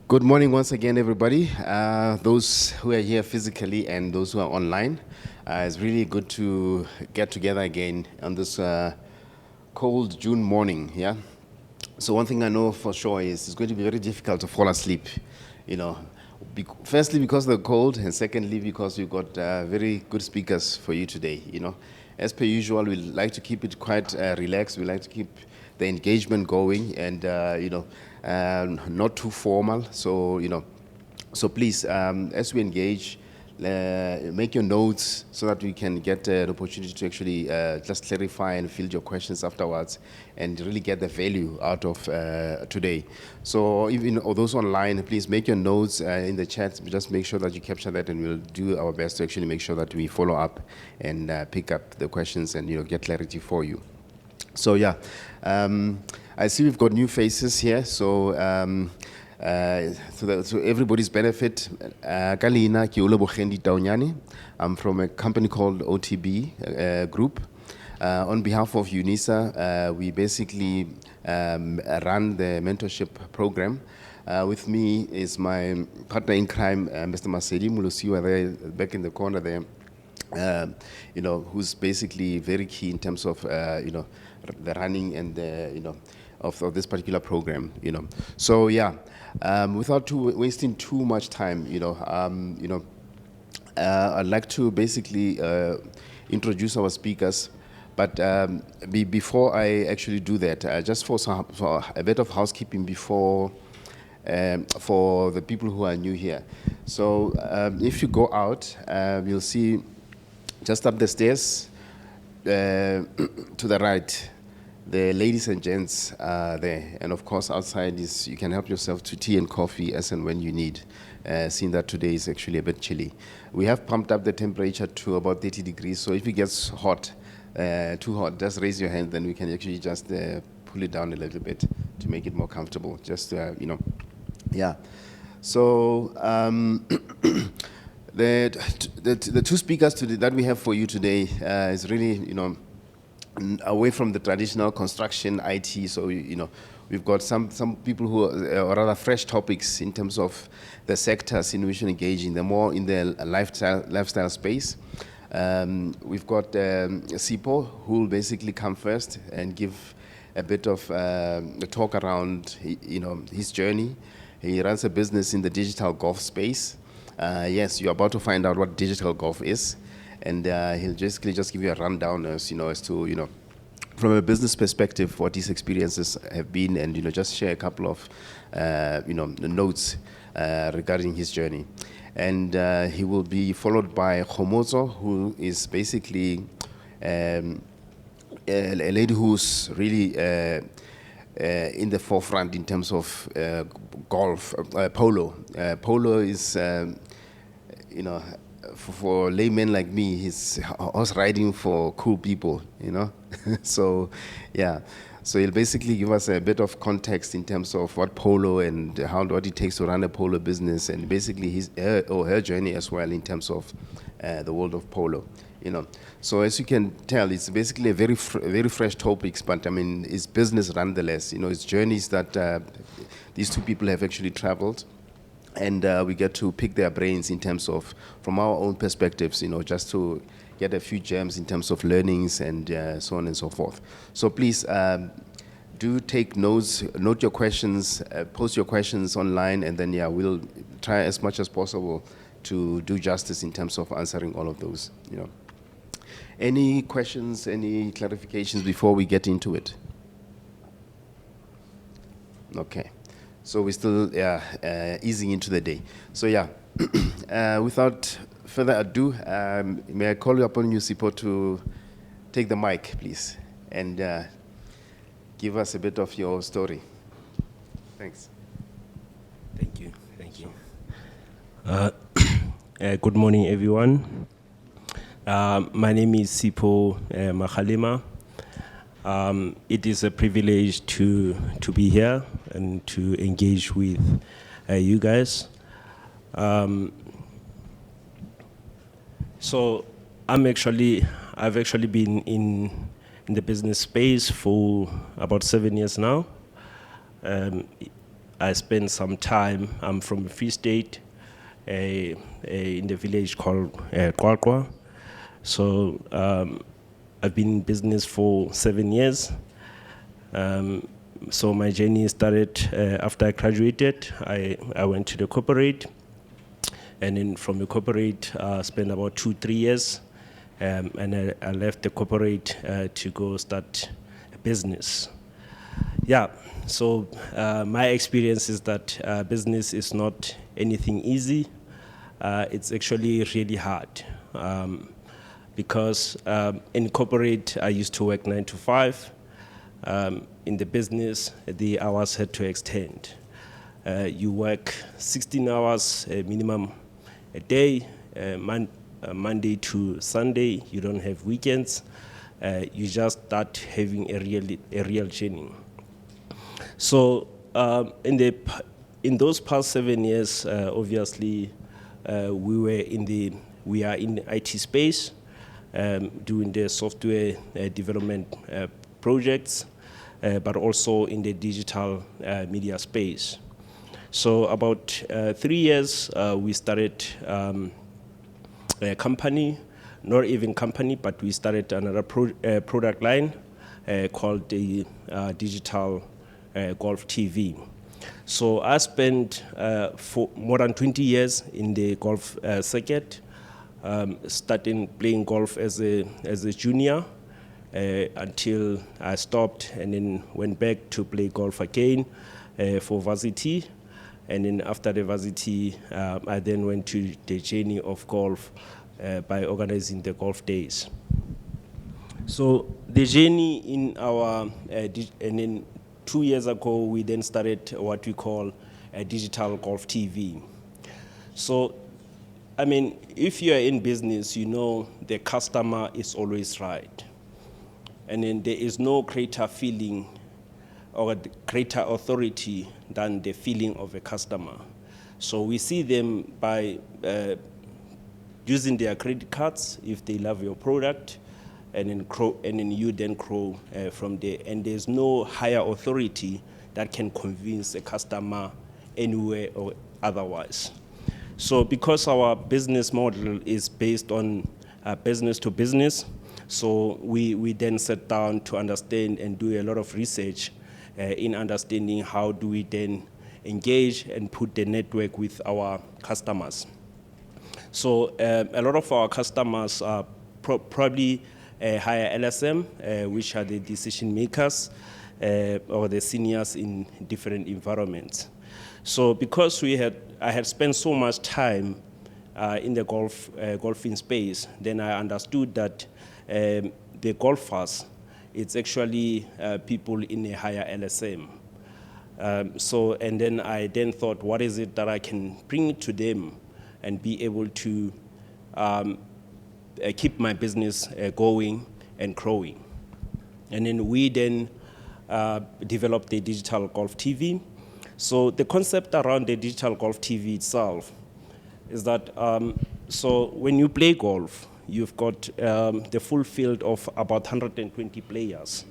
Good morning once again, everybody. Those who are here physically and those who are online. It's really good to get together again on this cold June morning, yeah? So one thing I know for sure is it's going to be very difficult to fall asleep, you know. Firstly, because of the cold, and secondly, because we've got very good speakers for you today, you know. As per usual, we like to keep it quite relaxed. We like to keep the engagement going and, not too formal. So, so please, as we engage, make your notes so that we can get an opportunity to actually just clarify and field your questions afterwards and really get the value out of today. So even those online, please make your notes in the chat. Just make sure that you capture that, and we'll do our best to actually make sure that we follow up and pick up the questions and get clarity for you. So yeah, I see we've got new faces here. So so everybody's benefit, Kalina Kiolo Bochendi Taonyani. I'm from a company called OTB Group. On behalf of UNISA, we basically run the mentorship program. With me is my partner in crime, Mr. Kgomotso Molosiwa, there back in the corner there. Who's basically very key in terms of the running and the of this particular program. So yeah, without wasting too much time, I'd like to basically introduce our speakers. But before I actually do that, just for a bit of housekeeping before for the people who are new here. So if you go out, you'll see just up the stairs to the right, the ladies and gents are there. And of course, outside is you can help yourself to tea and coffee as and when you need, seeing that today is actually a bit chilly. We have pumped up the temperature to about 30 degrees, so if it gets hot, too hot, just raise your hand, then we can actually just pull it down a little bit to make it more comfortable, just, yeah. So, the two speakers that we have for you today is really, away from the traditional construction IT. So, we've got some people who are rather fresh topics in terms of the sectors in which we engage in, the more in the lifestyle space. We've got Sipho, who will basically come first and give a bit of a talk around, his journey. He runs a business in the digital golf space. Yes, you're about to find out what digital golf is, and he'll basically just give you a rundown as to from a business perspective what his experiences have been, and just share a couple of notes regarding his journey. And he will be followed by Kgomotso, who is basically a lady who's really in the forefront in terms of golf, polo. Polo is, for laymen like me, he's horse riding for cool people, So, yeah. So he'll basically give us a bit of context in terms of what polo and what it takes to run a polo business, and basically her journey as well in terms of the world of polo. So as you can tell, it's basically a very fresh topics, but I mean, it's business nonetheless. It's journeys that these two people have actually traveled, and we get to pick their brains in terms of, from our own perspectives, just to get a few gems in terms of learnings and so on and so forth. So please do take notes, note your questions, post your questions online, and then we'll try as much as possible to do justice in terms of answering all of those. Any questions, any clarifications before we get into it? Okay. So we're still easing into the day. So without further ado, may I call upon you, Sipho, to take the mic, please, and give us a bit of your story. Thanks. Thank you. Good morning, everyone. My name is Sipho Makhamela. It is a privilege to be here and to engage with you guys. So I've actually been in the business space for about 7 years now, I spent some time. I'm from a Free State, in the village called Kwakwa. So I've been in business for 7 years. So my journey started after I graduated. I went to the corporate, and then from the corporate, spent about 2-3 years, and I left the corporate to go start a business. Yeah, so my experience is that business is not anything easy. It's actually really hard, because in corporate, I used to work 9 to 5. In the business, the hours had to extend. You work 16 hours minimum a day, Monday to Sunday. You don't have weekends. You just start having a real journey. So in those past 7 years, obviously, we are in the IT space, doing the software development projects, but also in the digital media space. So about 3 years, we started a company, not even company, but we started another product line called the Digital Golf TV. So I spent for more than 20 years in the golf circuit, starting playing golf as a junior until I stopped, and then went back to play golf again for varsity. And then after the varsity, I then went to the journey of golf by organizing the golf days. So the journey in our, and then 2 years ago, we then started what we call a digital golf TV. So, I mean, if you are in business, you know the customer is always right. And then there is no greater feeling or greater authority than the feeling of a customer. So we see them by using their credit cards if they love your product, and then you then grow from there. And there's no higher authority that can convince a customer anywhere or otherwise. So because our business model is based on business to business, so we then sit down to understand and do a lot of research in understanding how do we then engage and put the network with our customers. So a lot of our customers are probably higher LSM, which are the decision makers or the seniors in different environments. So because I had spent so much time in the golfing space, then I understood that the golfers, it's actually people in a higher LSM. And then I then thought, what is it that I can bring to them and be able to keep my business going and growing. And then we then developed the digital golf TV. So the concept around the digital golf TV itself is that, so when you play golf, you've got the full field of about 120 players.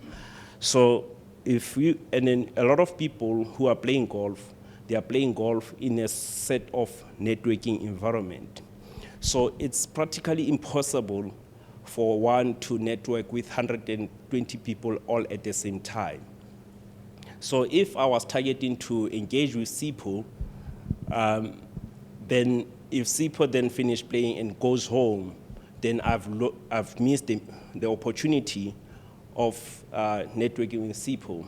So and then a lot of people who are playing golf, they are playing golf in a set of networking environment. So it's practically impossible for one to network with 120 people all at the same time. So if I was targeting to engage with Sipho, then if Sipho then finishes playing and goes home, then I've missed the opportunity of networking with Sipho.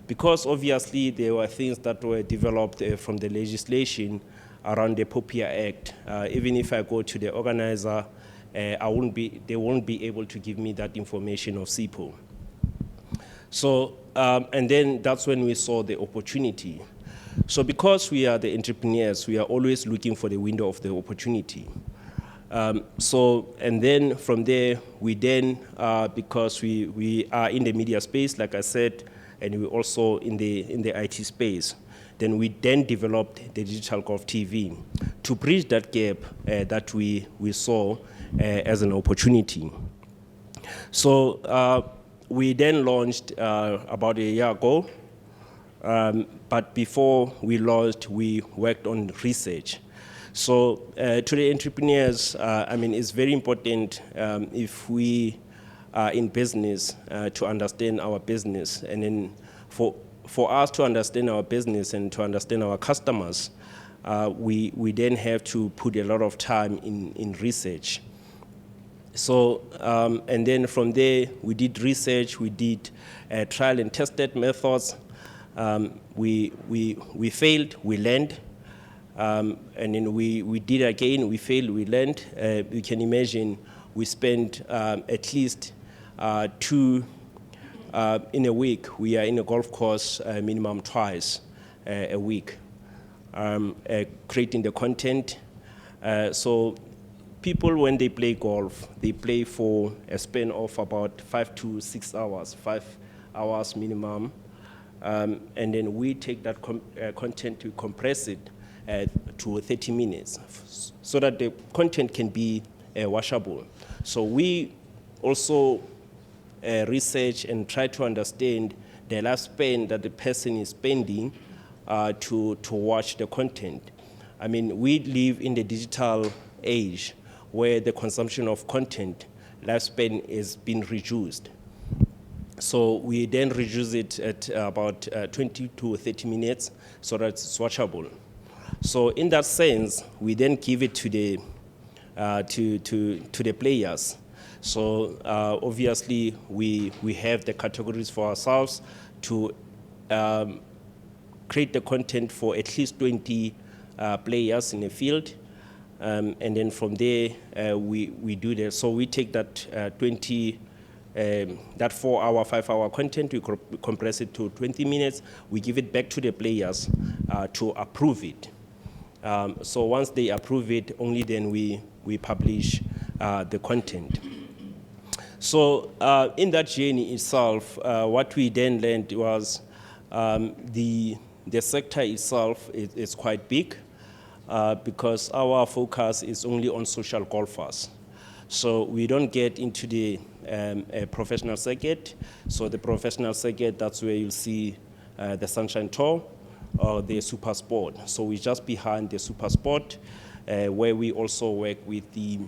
Because obviously there were things that were developed from the legislation around the POPIA Act. Even if I go to the organizer, they won't be able to give me that information of Sipho. So, and then that's when we saw the opportunity. So because we are the entrepreneurs, we are always looking for the window of the opportunity. And then from there, we then, because we are in the media space, like I said, and we also in the IT space, then we then developed the digital golf TV to bridge that gap that we saw as an opportunity. So we then launched about a year ago. But before we launched, we worked on research. So to the entrepreneurs, it's very important if we are in business to understand our business. And then for us to understand our business and to understand our customers, we then have to put a lot of time in research. So, and then from there, we did research, we did trial and tested methods. We failed, we learned. And then we did again, we failed, we learned. You can imagine we spent at least two in a week. We are in a golf course minimum twice a week, creating the content. So people, when they play golf, they play for a span of about 5 to 6 hours, 5 hours minimum. And then we take that content to compress it to 30 minutes so that the content can be washable. So we also research and try to understand the lifespan that the person is spending to watch the content. We live in the digital age where the consumption of content lifespan is being reduced. So we then reduce it at about 20 to 30 minutes so that it's watchable. So in that sense, we then give it to the players. So obviously, we have the categories for ourselves to create the content for at least 20 players in the field. And then from there, we do that. So we take that 20, that 4-hour, 5-hour content, we compress it to 20 minutes. We give it back to the players to approve it. So once they approve it, only then we publish the content. So in that journey itself, what we then learned was the sector itself is quite big because our focus is only on social golfers. So we don't get into the professional circuit. So the professional circuit, that's where you see the Sunshine Tour or the Super Sport. So we're just behind the Super Sport, where we also work with the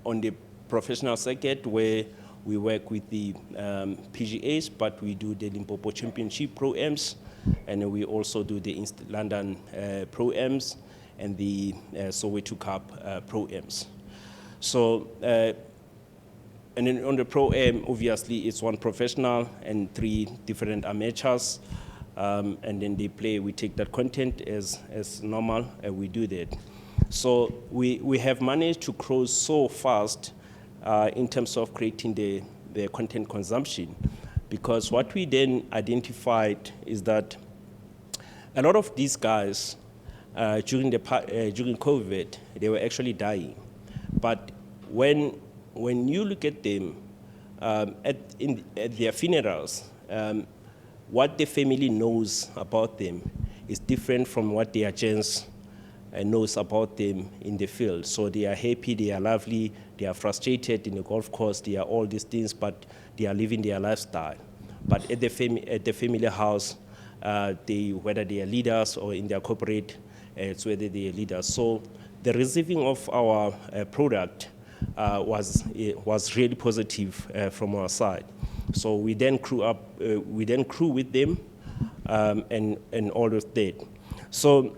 on the professional circuit, where we work with the PGAs, but we do the Limpopo Championship Pro-Ams, and we also do the London Pro-Ams and the Soweto Cup Pro-Ams. So, and then on the Pro-Am, obviously, it's one professional and 3 different amateurs, and then they play. We take that content as normal, and we do that. So we have managed to grow so fast in terms of creating the content consumption, because what we then identified is that a lot of these guys during COVID, they were actually dying. But when you look at them at their funerals, what the family knows about them is different from what their agents knows about them in the field. So they are happy, they are lovely, they are frustrated in the golf course, they are all these things, but they are living their lifestyle. But at the family house, whether they are leaders or in their corporate, it's whether they are leaders. So the receiving of our product was really positive from our side. So we then grew with them and all of that. So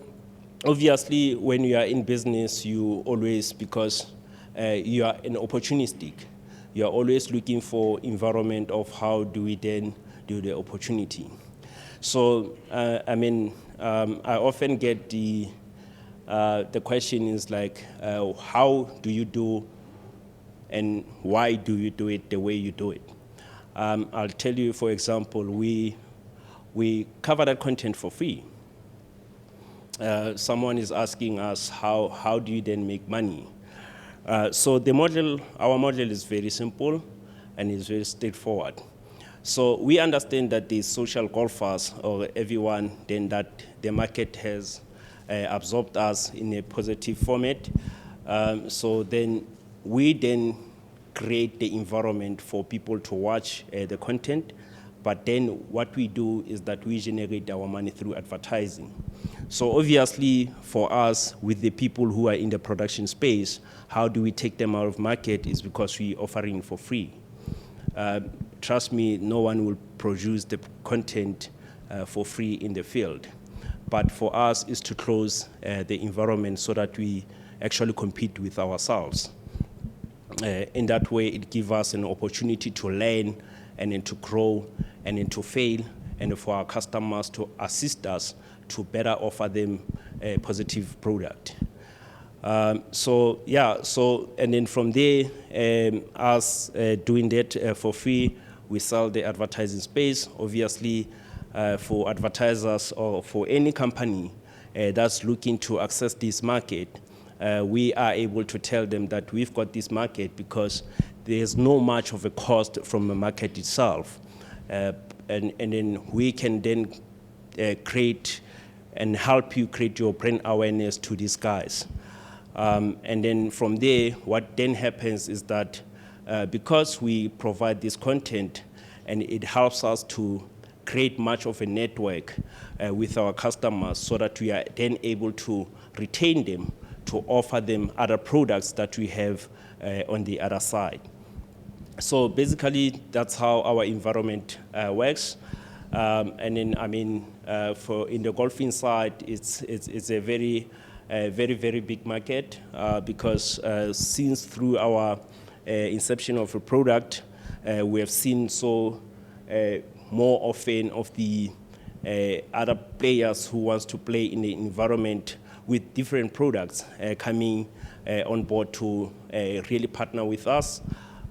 obviously, when you are in business, you always, because you are an opportunistic, you are always looking for environment of how do we then do the opportunity. So I often get the question is like, how do you do and why do you do it the way you do it? I'll tell you, for example, we cover that content for free. Someone is asking us, how do you then make money? So our model is very simple and is very straightforward. So we understand that the social golfers, or everyone, then that the market has absorbed us in a positive format. So then we then create the environment for people to watch the content But then what we do is that we generate our money through advertising. So obviously for us, with the people who are in the production space, how do we take them out of market is because we offering for free. Trust me, no one will produce the content for free in the field. But for us is to close the environment so that we actually compete with ourselves. In that way, it gives us an opportunity to learn and then to grow and then to fail, and for our customers to assist us to better offer them a positive product. And then from there, us doing that for free, we sell the advertising space. Obviously, for advertisers or for any company that's looking to access this market, we are able to tell them that we've got this market because there's no much of a cost from the market itself. And then we can then create and help you create your brand awareness to these guys. And then from there, what then happens is that because we provide this content and it helps us to create much of a network with our customers so that we are then able to retain them, to offer them other products that we have on the other side. So basically, that's how our environment works. And then, I mean, for in the golfing side, it's a very big market because since through our inception of a product, we have seen more often of the other players who wants to play in the environment with different products coming on board to really partner with us.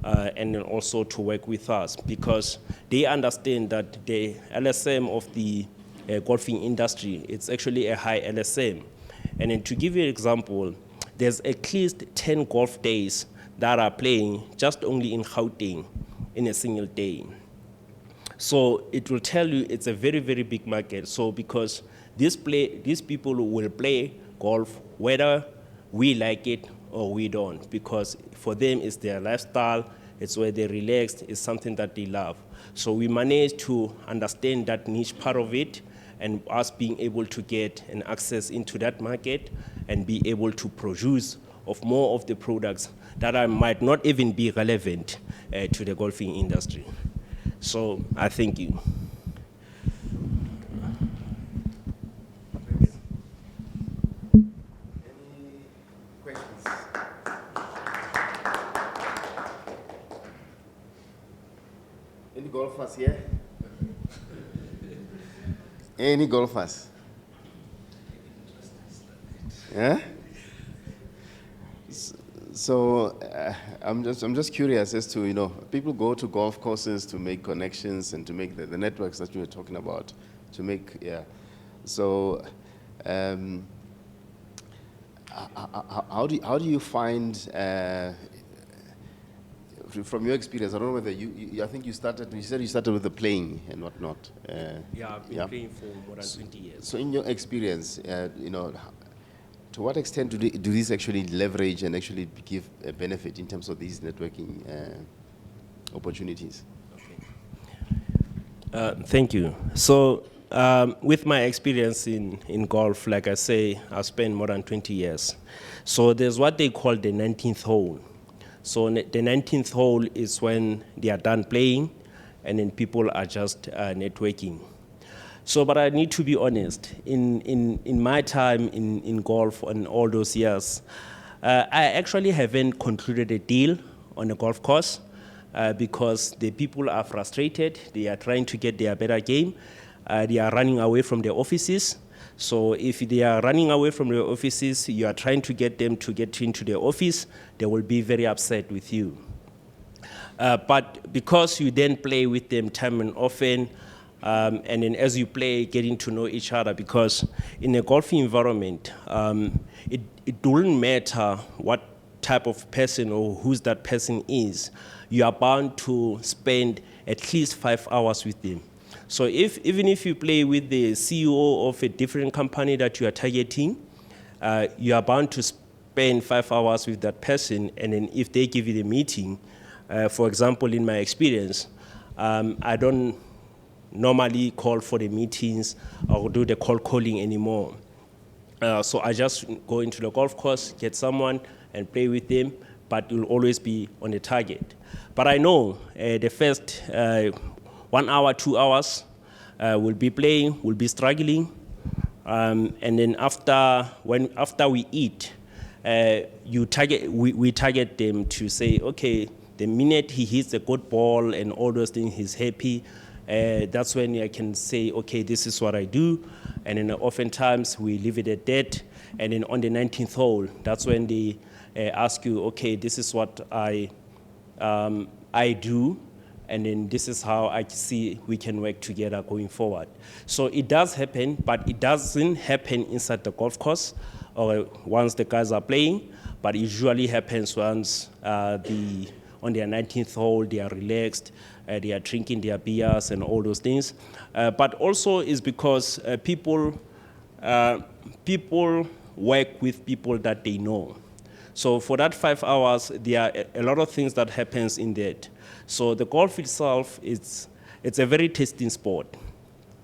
And then also to work with us because they understand that the LSM of the golfing industry, it's actually a high LSM. And then to give you an example, there's at least 10 golf days that are playing just only in Gauteng in a single day. So it will tell you it's a very big market. So because these people will play golf whether we like it or we don't, because for them it's their lifestyle, it's where they relax, it's something that they love. So we managed to understand that niche part of it and us being able to get an access into that market and be able to produce of more of the products that might not even be relevant to the golfing industry. So I thank you. Any golfers here? Any golfers? Yeah? So I'm just curious as to, people go to golf courses to make connections and to make the networks that you were talking about, to make, yeah. So how do you find, from your experience, I don't know whether I think you said you started with the playing and whatnot. Yeah, I've been playing for more than 20 years. So in your experience, to what extent do these actually leverage and actually give a benefit in terms of these networking opportunities? Okay. Thank you. So with my experience in golf, like I say, I've spent more than 20 years. So there's what they call the 19th hole. So the 19th hole is when they are done playing and then people are just networking. So, but I need to be honest, in my time in golf and all those years, I actually haven't concluded a deal on a golf course because the people are frustrated. They are trying to get their better game. They are running away from their offices. So if they are running away from their offices, you are trying to get them to get into their office, they will be very upset with you. But because you then play with them time and often, and then as you play, getting to know each other, because in a golfing environment, it doesn't matter what type of person or who's that person is, you are bound to spend at least 5 hours with them. So even if you play with the CEO of a different company that you are targeting, you are bound to spend 5 hours with that person, and then if they give you the meeting, for example, in my experience, I don't normally call for the meetings or do the call calling anymore. So I just go into the golf course, get someone and play with them, but it will always be on the target. But I know the first 1 hour, 2 hours, we'll be playing, we'll be struggling. And then after we eat, we target them to say, okay, the minute he hits a good ball and all those things, he's happy. That's when I can say, okay, this is what I do. And then oftentimes we leave it at that. And then on the 19th hole, that's when they ask you, okay, this is what I do. And then this is how I see we can work together going forward. So it does happen, but it doesn't happen inside the golf course or once the guys are playing, but it usually happens once on their 19th hole, they are relaxed, they are drinking their beers and all those things. But also is because people work with people that they know. So for that 5 hours, there are a lot of things that happens in that. So the golf itself, it's a very testing sport,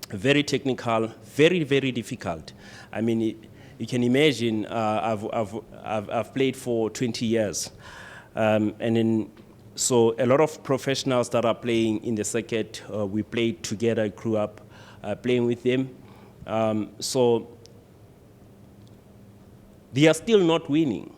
very technical, very, very difficult. I mean, you can imagine I've played for 20 years. And then, so a lot of professionals that are playing in the circuit, we played together, grew up playing with them. So they are still not winning.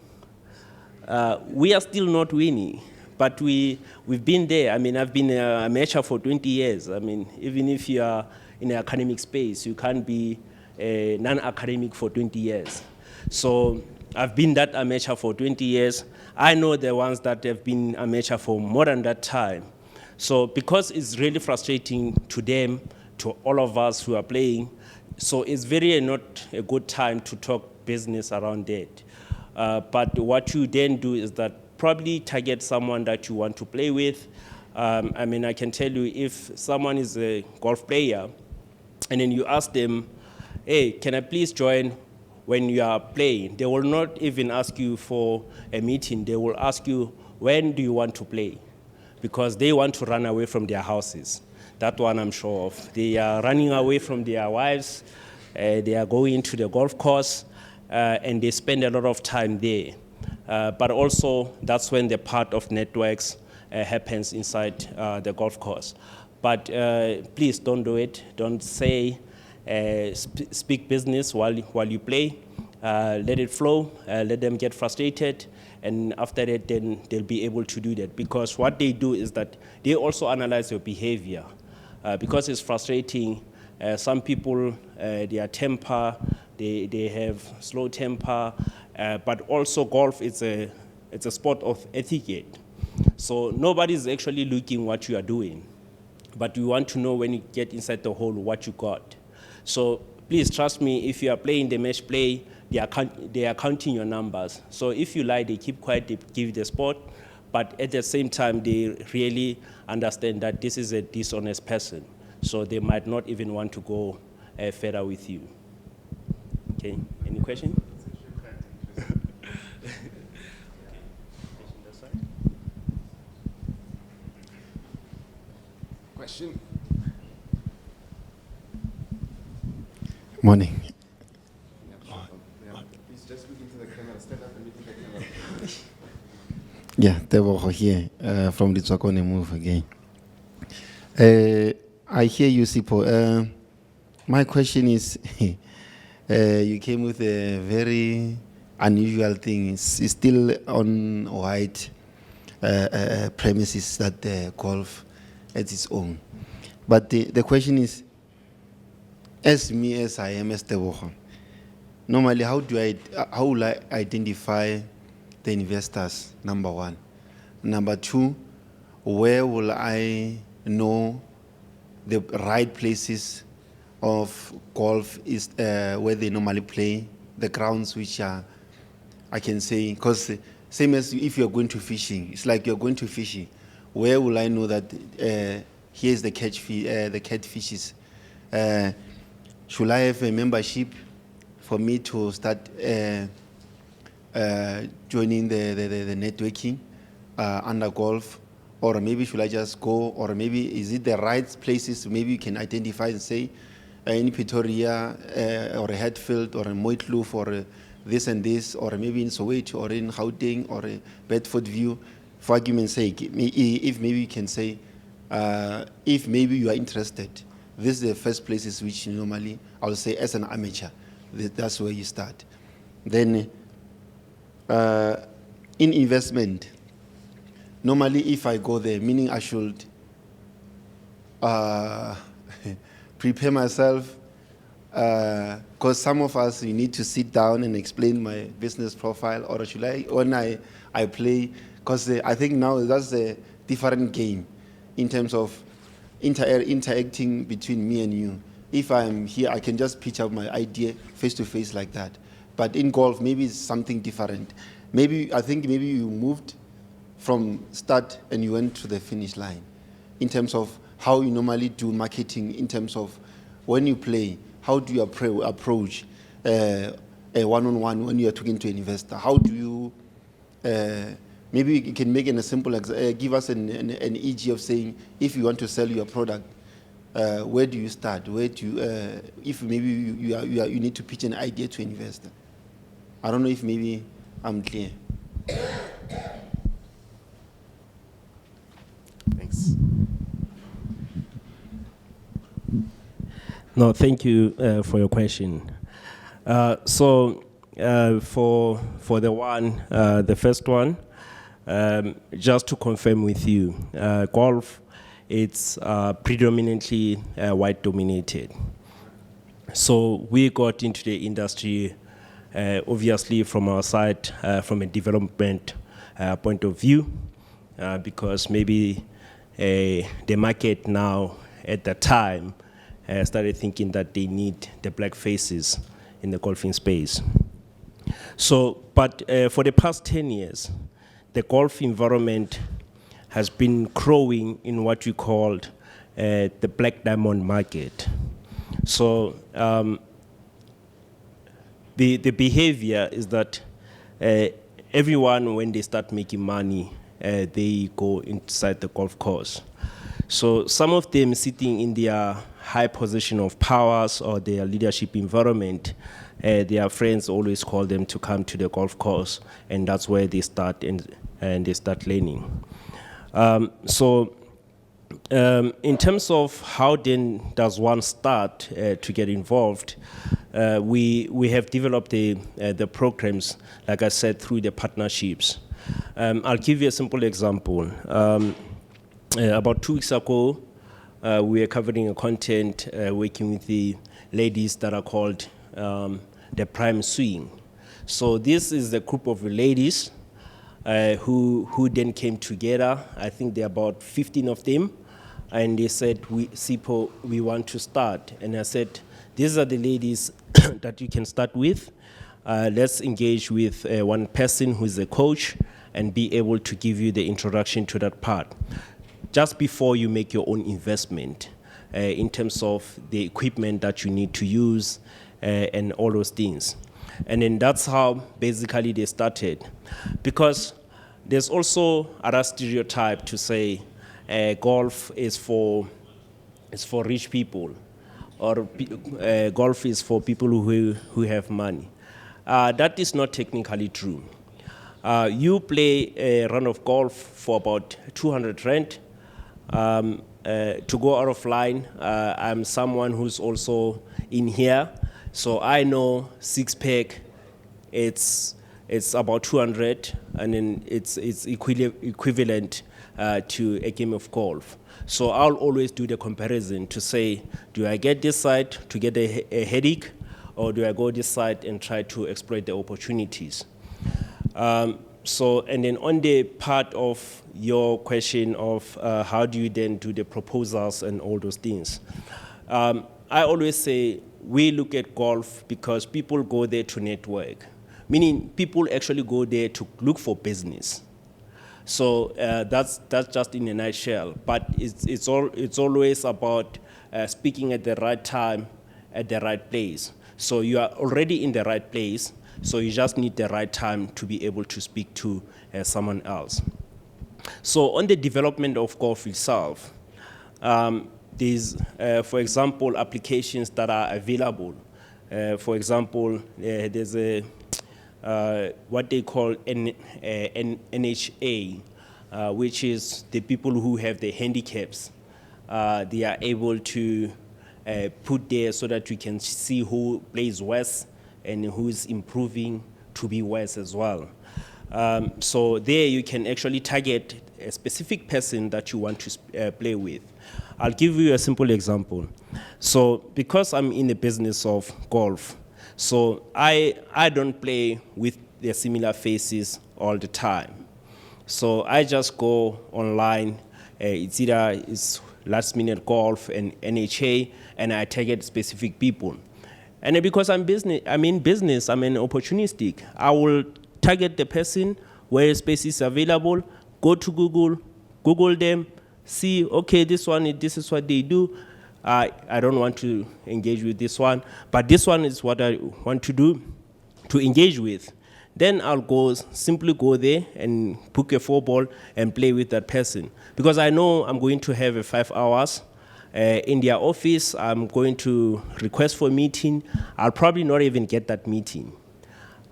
We are still not winning, but we've been there. I mean, I've been a amateur for 20 years. I mean, even if you are in the academic space, you can't be non-academic for 20 years. So I've been that amateur for 20 years. I know the ones that have been amateur for more than that time. So because it's really frustrating to them, to all of us who are playing, so it's very not a good time to talk business around that. But what you then do is that probably target someone that you want to play with. I mean, I can tell you if someone is a golf player and then you ask them, hey, can I please join when you are playing? They will not even ask you for a meeting. They will ask you, when do you want to play? Because they want to run away from their houses. That one I'm sure of. They are running away from their wives. They are going to the golf course. And they spend a lot of time there. But also, that's when the part of networks happens inside the golf course. But please don't do it. Don't say, speak business while you play. Let it flow, let them get frustrated, and after that, then they'll be able to do that. Because what they do is that they also analyze your behavior. Because it's frustrating, some people, their temper, they have slow temper, but also golf it's a sport of etiquette. So nobody's actually looking what you are doing, but you want to know when you get inside the hole what you got. So please trust me, if you are playing the match play, they are counting your numbers. So if you lie, they keep quiet, they give you the spot, but at the same time, they really understand that this is a dishonest person. So they might not even want to go further with you. Okay, any question? Question? Morning. Please just look into the camera. Stand up and look into the camera. Yeah, Tebogo here from the Tsakone Move again. I hear you, Sipho. My question is, you came with a very unusual thing. It's still on white premises that the golf at its own. But the question is, as I am as Tebogo, normally how will I identify the investors, number one? Number two, where will I know the right places of golf is where they normally play, the grounds which are, I can say, because same as if you're going to fishing, it's like you're going to fishing. Where will I know that here's the catfishes? Should I have a membership for me to start joining the networking under golf? or maybe should I just go, or maybe is it the right places? Maybe you can identify and say, in Pretoria, or a Hatfield, or a Mooikloof, or this and this, or maybe in Soweto, or in Gauteng, or a Bedford View, for argument's sake, if maybe you can say, if maybe you are interested, this is the first places which normally, I would say as an amateur, that's where you start. Then, in investment, normally if I go there, meaning I should prepare myself, because some of us, you need to sit down and explain my business profile, or should I, when I play, because I think now that's a different game in terms of interacting between me and you. If I'm here, I can just pitch out my idea face to face like that. But in golf, maybe it's something different. I think maybe you moved from start and you went to the finish line in terms of how you normally do marketing, in terms of when you play, how do you approach a one-on-one when you are talking to an investor? How do you, maybe you can make a simple, give us an EG of saying, if you want to sell your product, where do you start? Where do you, if maybe you need to pitch an idea to an investor? I don't know if maybe I'm clear. Thanks. No, thank you for your question. For the first one, just to confirm with you, golf, it's predominantly white dominated. So we got into the industry, obviously from our side, from a development point of view, because maybe the market now at the time started thinking that they need the black faces in the golfing space. So, but for the past 10 years, the golf environment has been growing in what we called the black diamond market. So the behavior is that everyone, when they start making money, they go inside the golf course. So some of them sitting in their high position of powers or their leadership environment, their friends always call them to come to the golf course, and that's where they start and they start learning. In terms of how then does one start to get involved, we have developed the programs, like I said, through the partnerships. I'll give you a simple example. About 2 weeks ago, we were covering a content working with the ladies that are called the Prime Swing. So this is the group of ladies who then came together. I think there are about 15 of them. And they said, Sipho, we want to start. And I said, these are the ladies that you can start with. Let's engage with one person who is a coach and be able to give you the introduction to that part, just before you make your own investment in terms of the equipment that you need to use and all those things. And then that's how basically they started. Because there's also another stereotype to say golf is for rich people, or golf is for people who have money. That is not technically true. You play a run of golf for about 200 rand. To go out of line, I'm someone who's also in here, so I know 6-pack, it's about 200, and then it's equivalent to a game of golf. So I'll always do the comparison to say, do I get this side to get a headache, or do I go this side and try to exploit the opportunities? And then on the part of your question of how do you then do the proposals and all those things, I always say we look at golf because people go there to network, meaning people actually go there to look for business. So that's just in a nutshell. But it's always about speaking at the right time, at the right place. So you are already in the right place, so you just need the right time to be able to speak to someone else. So on the development of golf itself, there's, for example, applications that are available. For example, there's a what they call NHA, which is the people who have the handicaps. They are able to put there so that we can see who plays worse and who's improving to be worse as well. So there you can actually target a specific person that you want to play with. I'll give you a simple example. So because I'm in the business of golf, so I don't play with the similar faces all the time. So I just go online. It's either last minute golf and NHA, and I target specific people. And then because I'm in business, I'm an opportunistic. I will target the person where space is available, go to Google them, see, okay, this is what they do. I don't want to engage with this one, but this one is what I want to do, to engage with. Then I'll simply go there and book a 4-ball and play with that person. Because I know I'm going to have 5 hours in their office. I'm going to request for a meeting. I'll probably not even get that meeting.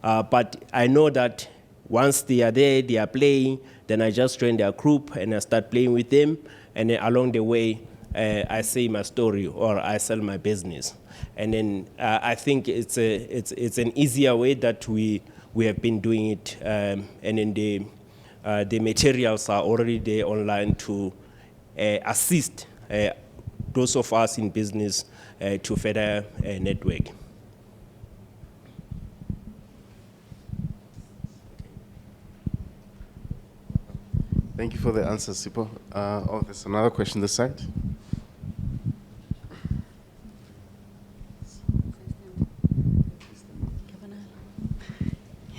But I know that once they are there, they are playing, then I just join their group and I start playing with them. And then along the way, I say my story or I sell my business. And then I think it's an easier way that we have been doing it. And then the materials are already there online to assist those of us in business to further network. Thank you for the answer, Sipho. There's another question this side.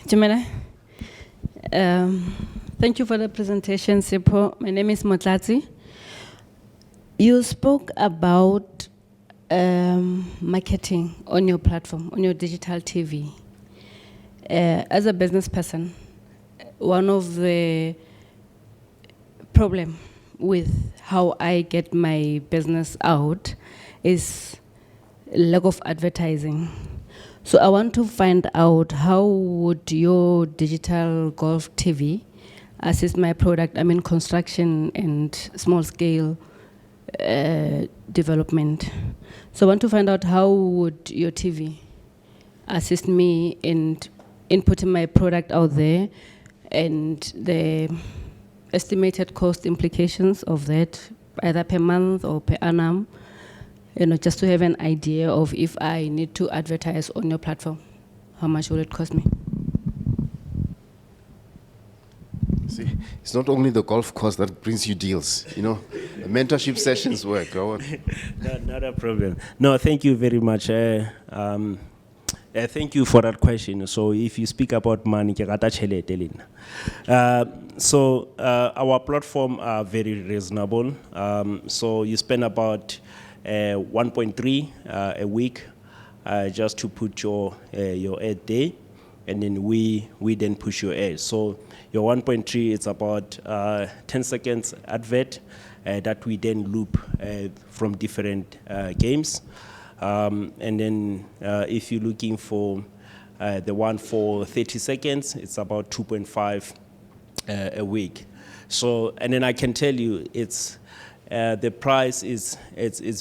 Jumela, thank you for the presentation, Sipho. My name is Motlatsi. You spoke about marketing on your platform, on your digital TV. As a business person, one of the problem with how I get my business out is lack of advertising. So I want to find out how would your digital golf TV assist my product, I mean construction and small scale development. So I want to find out how would your TV assist me in putting my product out there and the estimated cost implications of that, either per month or per annum, just to have an idea of if I need to advertise on your platform, how much will it cost me? See, it's not only the golf course that brings you deals, mentorship sessions work. Go on. Not a problem. No, thank you very much. Thank you for that question. So if you speak about money, so our platform are very reasonable. So you spend about 1.3 a week just to put your ad there, and then we then push your ad. So your 1.3 is about 10 seconds advert that we then loop from different games. And then if you're looking for the one for 30 seconds, it's about 2.5 a week. So, and then I can tell you, it's the price is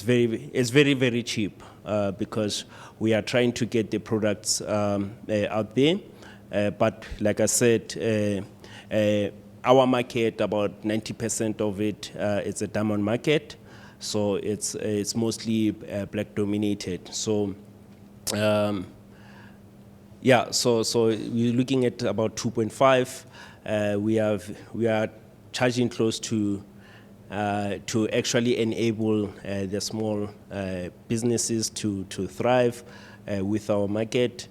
very, very cheap because we are trying to get the products out there. But like I said, our market, about 90% of it, it's a diamond market. So it's mostly black dominated. So yeah, so we're looking at about 2.5. We are charging close to actually enable the small businesses to thrive with our market.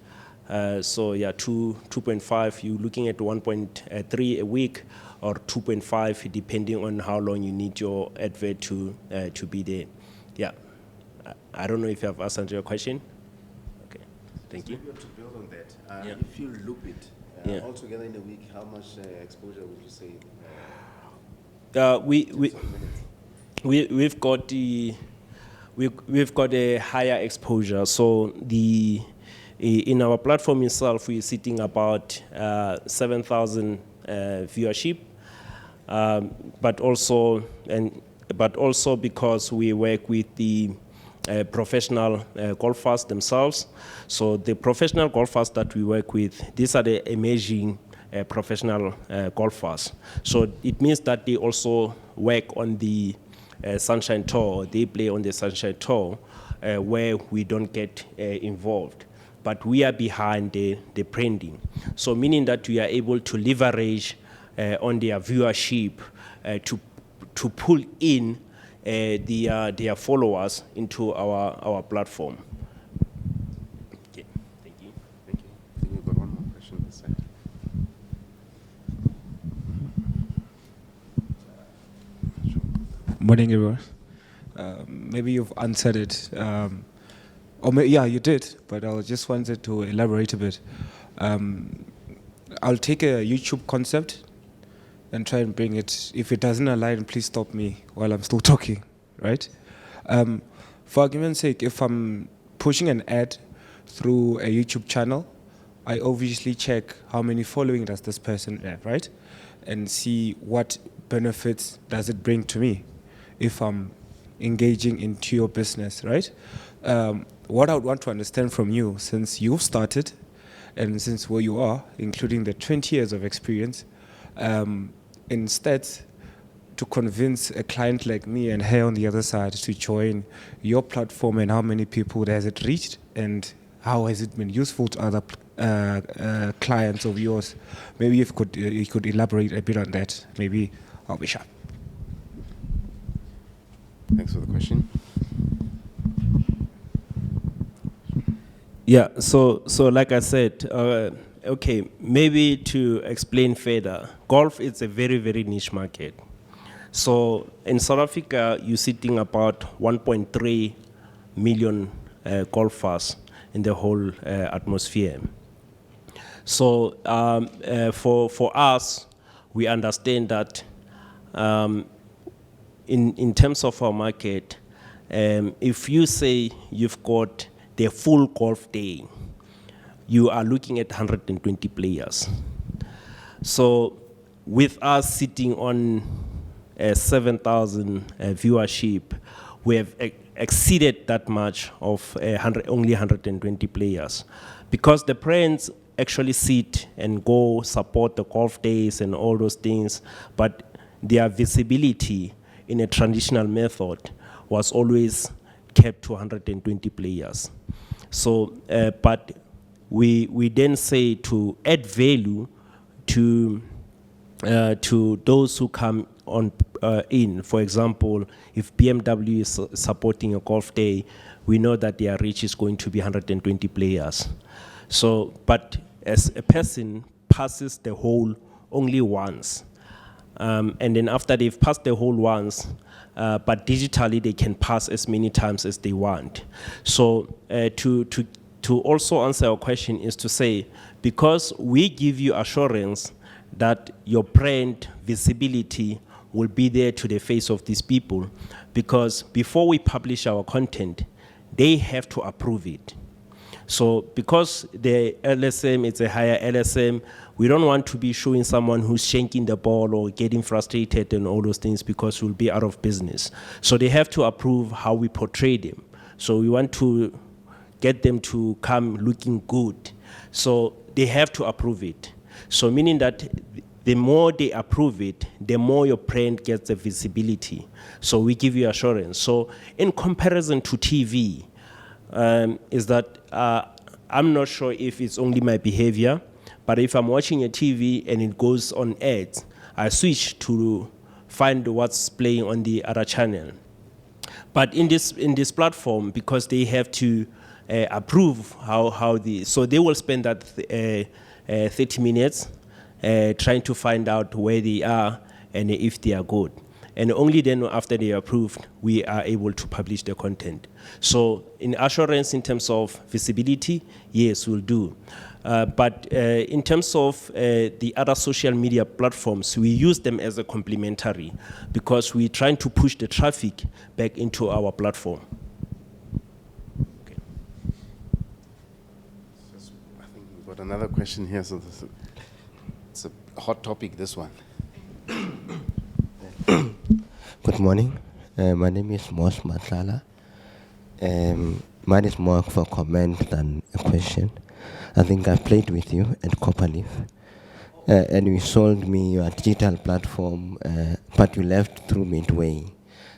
So yeah, 2.5. You're looking at 1.3 a week, or 2.5, depending on how long you need your advert to be there. Yeah, I don't know if you have answered your question. Okay, thank you. To build on that, Yeah. if you loop it Yeah. altogether in a week, how much exposure would you say? we've got we've got a higher exposure. So in our platform itself, we're sitting about 7,000 viewership, but also because we work with the professional golfers themselves. So the professional golfers that we work with, these are the emerging professional golfers. So it means that they also work on the Sunshine Tour. They play on the Sunshine Tour where we don't get involved. But we are behind the branding. So meaning that we are able to leverage on their viewership to pull in their followers into our platform. Okay, thank you. Thank you. I think we've got one more question this side. Morning, everyone. Maybe you've answered it. Yeah, you did, but I just wanted to elaborate a bit. I'll take a YouTube concept and try and bring it. If it doesn't align, please stop me while I'm still talking, right? For argument's sake, if I'm pushing an ad through a YouTube channel, I obviously check how many following does this person have, right? And see what benefits does it bring to me if I'm engaging into your business, right? What I would want to understand from you, since you've started and since where you are, including the 20 years of experience, instead to convince a client like me and her on the other side to join your platform, and how many people has it reached and how has it been useful to other clients of yours? Maybe if you could elaborate a bit on that, maybe I'll be sharp. Thanks for the question. Yeah, so like I said, okay, maybe to explain further, golf is a very, very niche market. So in South Africa, you're sitting about 1.3 million golfers in the whole atmosphere. So for us, we understand that in terms of our market, if you say you've got the full golf day, you are looking at 120 players. So with us sitting on 7,000 viewership, we have exceeded that much of only 120 players. Because the brands actually sit and go support the golf days and all those things, but their visibility in a traditional method was always kept to 120 players. So, but we then say to add value to those who come on in. For example, if BMW is supporting a golf day, we know that their reach is going to be 120 players. So, but as a person passes the hole only once, and then after they've passed the hole once, but digitally they can pass as many times as they want. So to also answer your question is to say, because we give you assurance that your brand visibility will be there to the face of these people, because before we publish our content, they have to approve it. So because the LSM, it's a higher LSM, we don't want to be showing someone who's shanking the ball or getting frustrated and all those things, because we'll be out of business. So they have to approve how we portray them. So we want to get them to come looking good. So they have to approve it. So meaning that the more they approve it, the more your brand gets the visibility. So we give you assurance. So in comparison to TV, is that I'm not sure if it's only my behavior, but if I'm watching a TV and it goes on ads, I switch to find what's playing on the other channel. But in this platform, because they have to approve so they will spend that 30 minutes trying to find out where they are and if they are good. And only then after they are approved, we are able to publish the content. So in assurance, in terms of visibility, yes, we'll do. But in terms of the other social media platforms, we use them as a complementary because we're trying to push the traffic back into our platform. Okay. I think we've got another question here. So it's a hot topic, this one. Good morning. My name is Mos Matlala. Mine is more of a comment than a question. I think I've played with you at Copperleaf, and you sold me your digital platform, but you left through midway.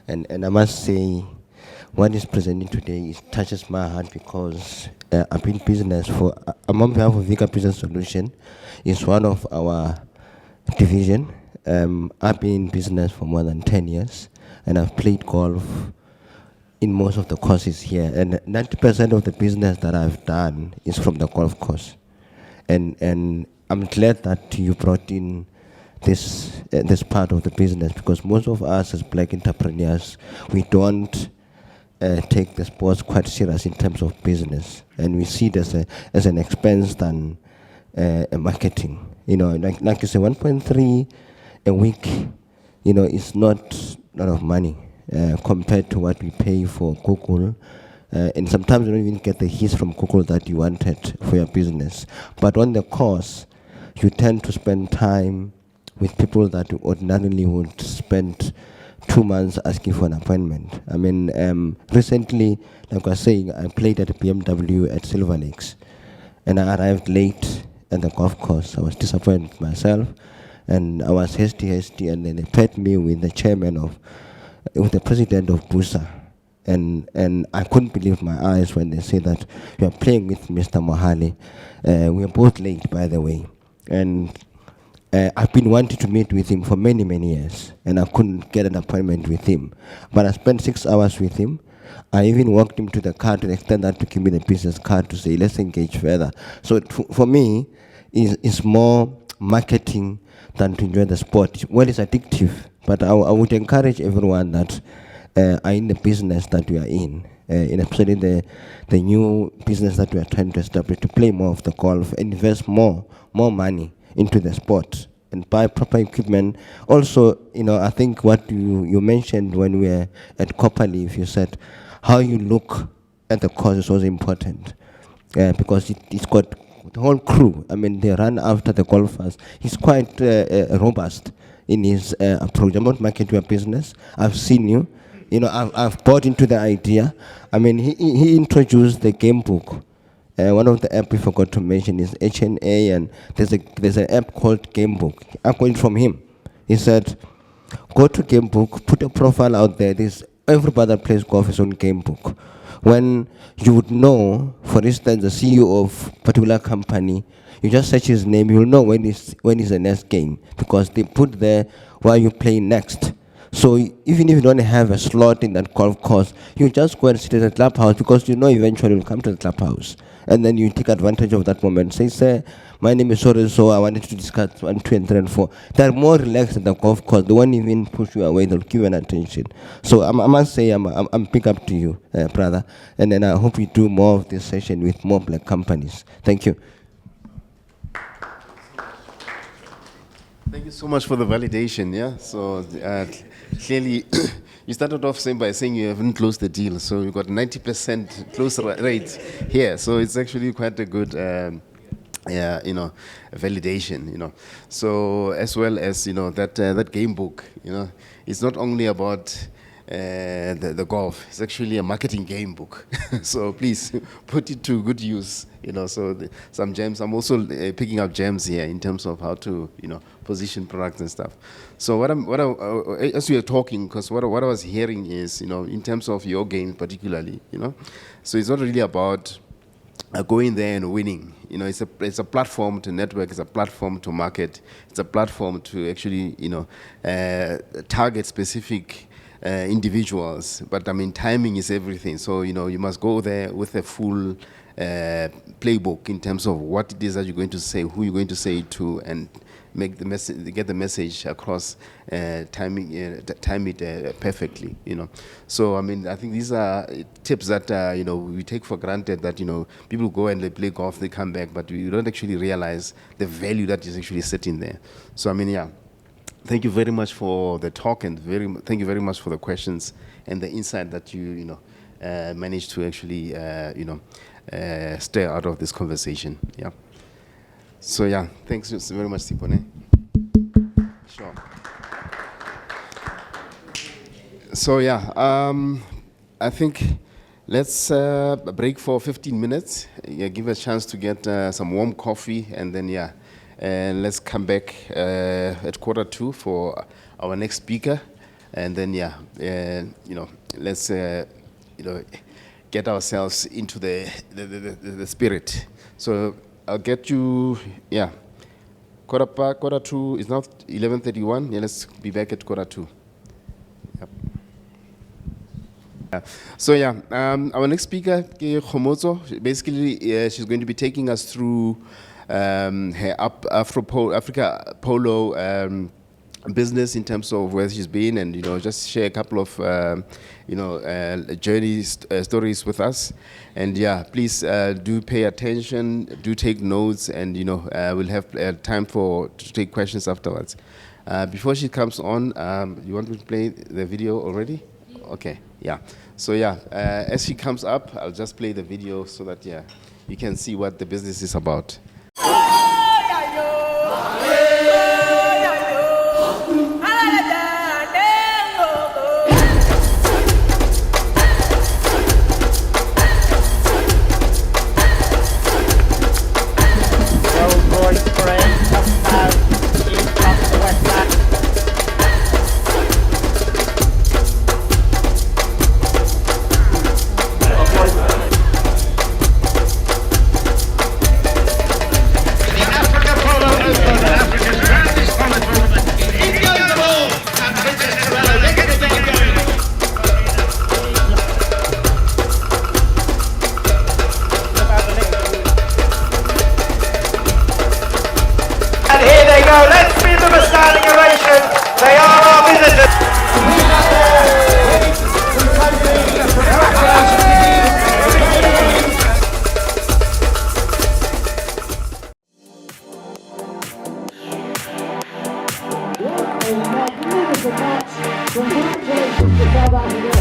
And I must say, what is presented today touches my heart because I've been business for, I'm on behalf of Vika Business Solution, is one of our division. I've been in business for more than 10 years, and I've played golf in most of the courses here. And 90% of the business that I've done is from the golf course. And I'm glad that you brought in this part of the business, because most of us as black entrepreneurs, we don't take the sports quite serious in terms of business. And we see it as an expense than a marketing. You know, like you say, 1.3 a week, you know, it's not a lot of money compared to what we pay for Google. And sometimes you don't even get the hits from Google that you wanted for your business. But on the course, you tend to spend time with people that you ordinarily would spend 2 months asking for an appointment. I mean, recently, like I was saying, I played at BMW at Silver Lakes, and I arrived late at the golf course. I was disappointed with myself, and I was hasty, and then they paired me with the president of Busa. And I couldn't believe my eyes when they said that you are playing with Mr. Mohali. We are both late, by the way. And I've been wanting to meet with him for many, many years, and I couldn't get an appointment with him. But I spent 6 hours with him. I even walked him to the car to the extent that to give me the business card to say, let's engage further. So for me, it's more marketing than to enjoy the sport. Well, it's addictive, but I would encourage everyone that are in the business that we are in especially the new business that we are trying to establish, to play more of the golf, invest more money into the sport and buy proper equipment. Also, you know, I think what you mentioned when we were at Copperleaf, you said how you look at the course is also important because it's got the whole crew. I mean, they run after the golfers. He's quite robust in his approach. I'm not marketing your business. I've seen you. You know, I've bought into the idea. I mean, he introduced the game book. One of the apps we forgot to mention is HNA, and there's an app called Game Book. I got it from him. He said, go to Game Book, put a profile out there. Everybody that plays golf is on Game Book. When you would know, for instance, the CEO of a particular company, you just search his name, you'll know when is the next game, because they put there where you play next. So even if you don't have a slot in that golf course, you just go and sit at the clubhouse, because you know eventually you'll come to the clubhouse. And then you take advantage of that moment. Say, sir, my name is so I wanted to discuss 1, 2, and 3, and 4. They're more relaxed at the golf course. They won't even push you away. They'll give you an attention. So I must say I'm big up to you, brother. And then I hope we do more of this session with more black companies. Thank you. Thank you so much for the validation. Yeah. So clearly, you started off by saying you haven't closed the deal, so you got 90% close rate here. So it's actually quite a good, validation. So as well as that game book. It's not only about the golf. It's actually a marketing game book. So please put it to good use. So some gems. I'm also picking up gems here in terms of how to position products and stuff. So as we are talking, because what I was hearing is in terms of your game particularly, so it's not really about going there and winning. It's a platform to network. It's a platform to market. It's a platform to actually target specific individuals. But I mean, timing is everything. So you must go there with a full playbook in terms of what it is that you're going to say, who you're going to say it to, and make the message, get the message across, time it perfectly, you know. So I mean, I think these are tips that you know, we take for granted, that, you know, people go and they play golf, they come back, but we don't actually realize the value that is actually sitting there. So I mean, yeah, thank you very much for the talk, and thank you very much for the questions and the insight that you know, managed to actually you know, stir out of this conversation. Yeah. So yeah, thanks very much, Sipho. Sure. So yeah, I think let's break for 15 minutes. Yeah, give a chance to get some warm coffee, and then yeah, let's come back at 1:45 for our next speaker, and then yeah, you know, let's you know, get ourselves into the spirit. So I'll get you, yeah, 1:45. It's now 11:31. Yeah, let's be back at 1:45. Yep. So yeah, our next speaker, Kgomotso, basically she's going to be taking us through her Africa Polo business, in terms of where she's been, and, you know, just share a couple of you know, journey stories with us. And yeah, please do pay attention, do take notes, and, you know, we'll have time to take questions afterwards. Before she comes on, you want me to play the video already? Yeah. Okay, yeah. So yeah, as she comes up, I'll just play the video so that, yeah, you can see what the business is about. Let's give them a standing ovation. They are our visitors. Congratulations to South Africa.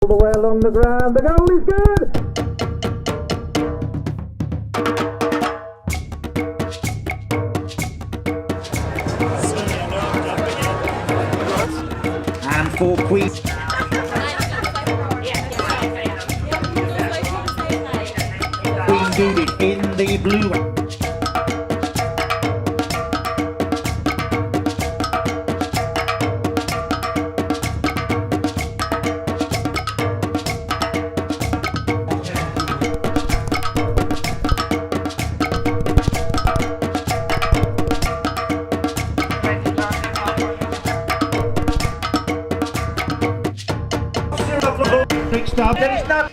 All the way along the ground, the goal is good! And for Queen. Queen Judy in the blue. Stop. There is not.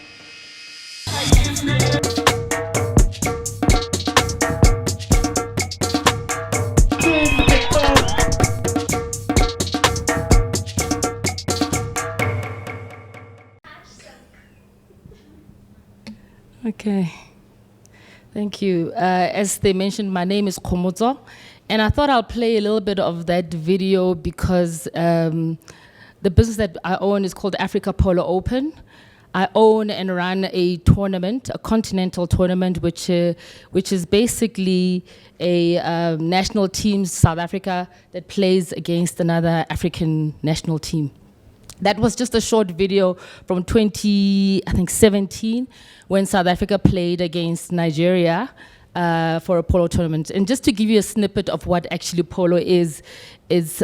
Okay, thank you. As they mentioned, my name is Kgomotso, and I thought I'll play a little bit of that video because the business that I own is called Africa Polo Open. I own and run a tournament, a continental tournament, which is basically a national team, South Africa, that plays against another African national team. That was just a short video from 2017, when South Africa played against Nigeria for a polo tournament. And just to give you a snippet of what actually polo is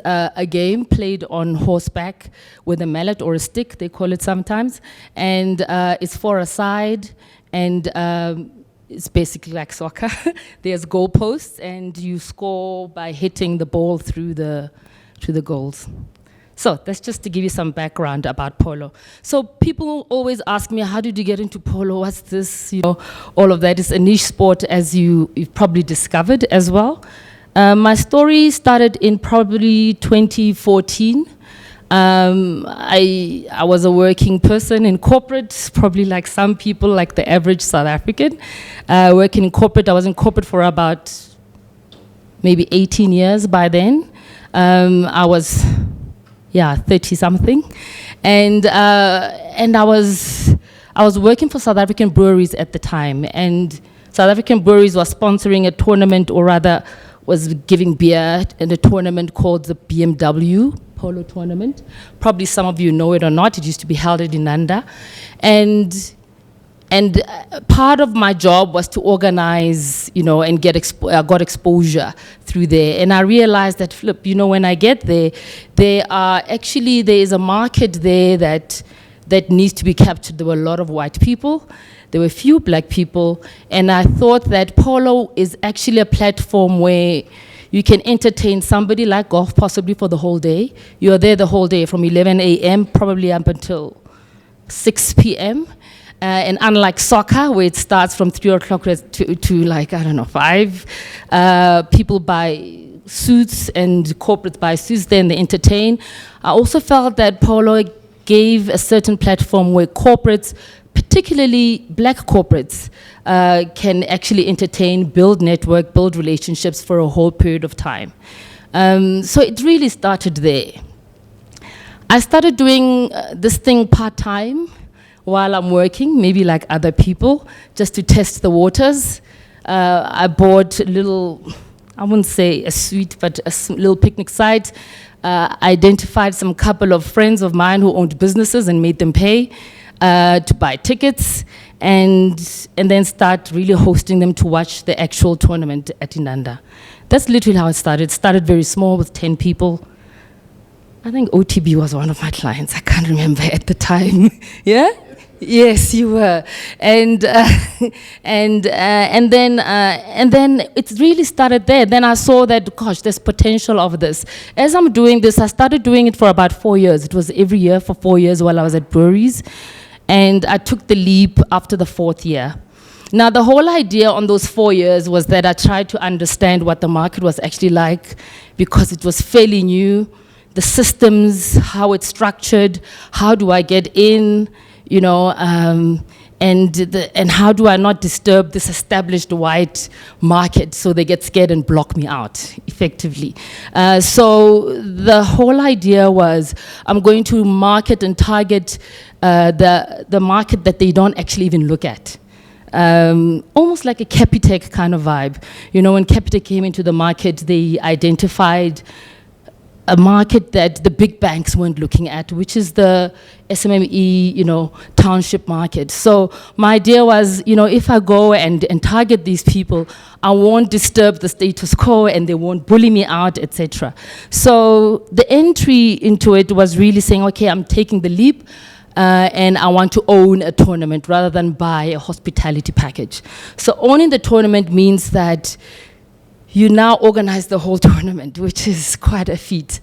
a game played on horseback with a mallet or a stick, they call it sometimes. And it's for a side, and it's basically like soccer. There's goalposts, and you score by hitting the ball through the goals. So that's just to give you some background about polo. So people always ask me, how did you get into polo? What's this? You know, all of that is a niche sport, as you've probably discovered as well. My story started in probably 2014. I was a working person in corporate, probably like some people, like the average South African. Working in corporate, I was in corporate for about maybe 18 years by then. I was 30 something, and I was working for South African breweries at the time, and South African breweries was sponsoring a tournament, or rather was giving beer in a tournament called the BMW Polo Tournament. Probably some of you know it or not. It used to be held at Inanda, and part of my job was to organize, you know, and got exposure through there. And I realized that, flip, you know, when I get there, there is a market there that needs to be captured. There were a lot of white people. There were few black people. And I thought that polo is actually a platform where you can entertain somebody like golf possibly for the whole day. You're there the whole day from 11 a.m. probably up until 6 p.m. And unlike soccer, where it starts from 3 o'clock to like, I don't know, 5, people buy suits and corporates buy suits there and they entertain. I also felt that polo gave a certain platform where corporates, particularly black corporates, can actually entertain, build network, build relationships for a whole period of time. So it really started there. I started doing this thing part-time while I'm working, maybe like other people, just to test the waters. I bought a little, I wouldn't say a suite, but a little picnic site. Identified some couple of friends of mine who owned businesses and made them pay to buy tickets, and then start really hosting them to watch the actual tournament at Inanda. That's literally how it started. It started very small with 10 people. I think OTB was one of my clients. I can't remember at the time. Yeah? Yes, you were, and then it really started there. Then I saw that, gosh, there's potential of this. As I'm doing this, I started doing it for about 4 years. It was every year for 4 years while I was at breweries, and I took the leap after the 4th year. Now, the whole idea on those 4 years was that I tried to understand what the market was actually like, because it was fairly new. The systems, how it's structured, how do I get in? You know, and how do I not disturb this established white market so they get scared and block me out, effectively. So the whole idea was I'm going to market and target the market that they don't actually even look at. Almost like a Capitec kind of vibe. You know, when Capitec came into the market, they identified a market that the big banks weren't looking at, which is the SMME, you know, township market. So my idea was, you know, if I go and target these people, I won't disturb the status quo and they won't bully me out, etc. So the entry into it was really saying, okay, I'm taking the leap, and I want to own a tournament rather than buy a hospitality package. So owning the tournament means that you now organize the whole tournament, which is quite a feat.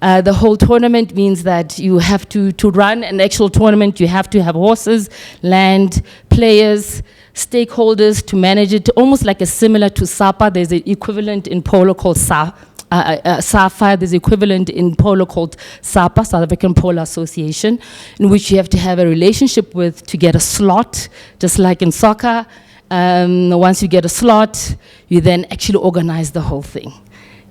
The whole tournament means that you have to run an actual tournament, you have to have horses, land, players, stakeholders to manage it, almost like a similar to SAPA. There's an equivalent in polo called SAFA. There's equivalent in polo called SAPA, South African Polo Association, in which you have to have a relationship with to get a slot, just like in soccer. Once you get a slot, you then actually organize the whole thing.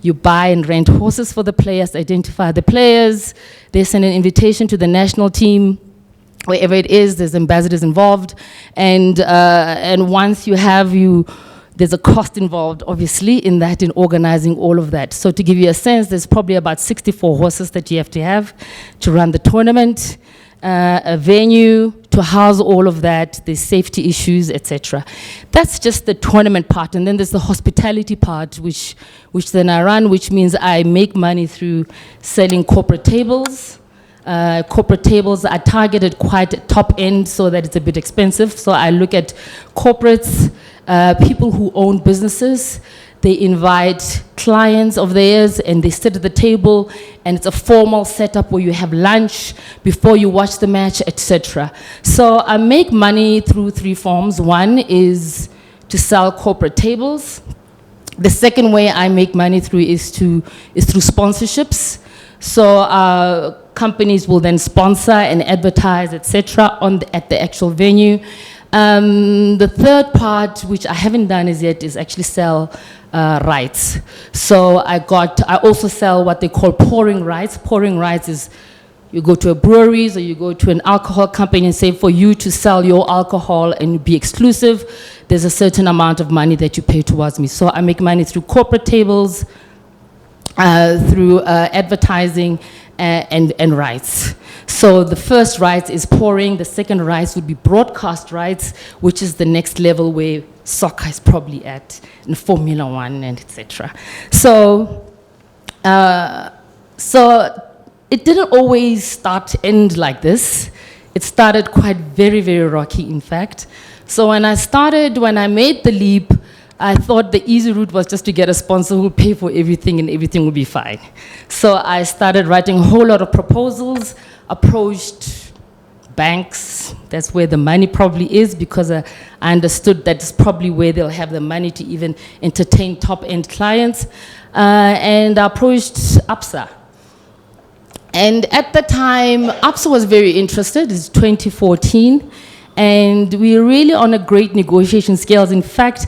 You buy and rent horses for the players, identify the players. They send an invitation to the national team. Wherever it is, there's ambassadors involved. And once you have there's a cost involved, obviously, in organizing all of that. So to give you a sense, there's probably about 64 horses that you have to run the tournament, a venue to house all of that, there's safety issues, etc. That's just the tournament part. And then there's the hospitality part, which then I run, which means I make money through selling corporate tables. Corporate tables are targeted quite top end so that it's a bit expensive. So I look at corporates, people who own businesses. They invite clients of theirs and they sit at the table, and it's a formal setup where you have lunch before you watch the match, etc. So I make money through 3 forms. One is to sell corporate tables. The second way I make money through is through sponsorships. So companies will then sponsor and advertise, etc., at the actual venue. The third part, which I haven't done as yet, is actually sell rights. So I also sell what they call pouring rights. Pouring rights is you go to a breweries or you go to an alcohol company and say, for you to sell your alcohol and be exclusive, there's a certain amount of money that you pay towards me. So I make money through corporate tables, through advertising and rights. So the first rights is pouring, the second rights would be broadcast rights, which is the next level where soccer is probably at, in Formula One and etc. So it didn't always end like this. It started quite very, very rocky, in fact. So when I made the leap, I thought the easy route was just to get a sponsor who would pay for everything and everything would be fine. So I started writing a whole lot of proposals, approached banks. That's where the money probably is, because I understood that's probably where they'll have the money to even entertain top-end clients. And I approached ABSA. And at the time, ABSA was very interested. It's 2014. And we were really on a great negotiation scales. In fact,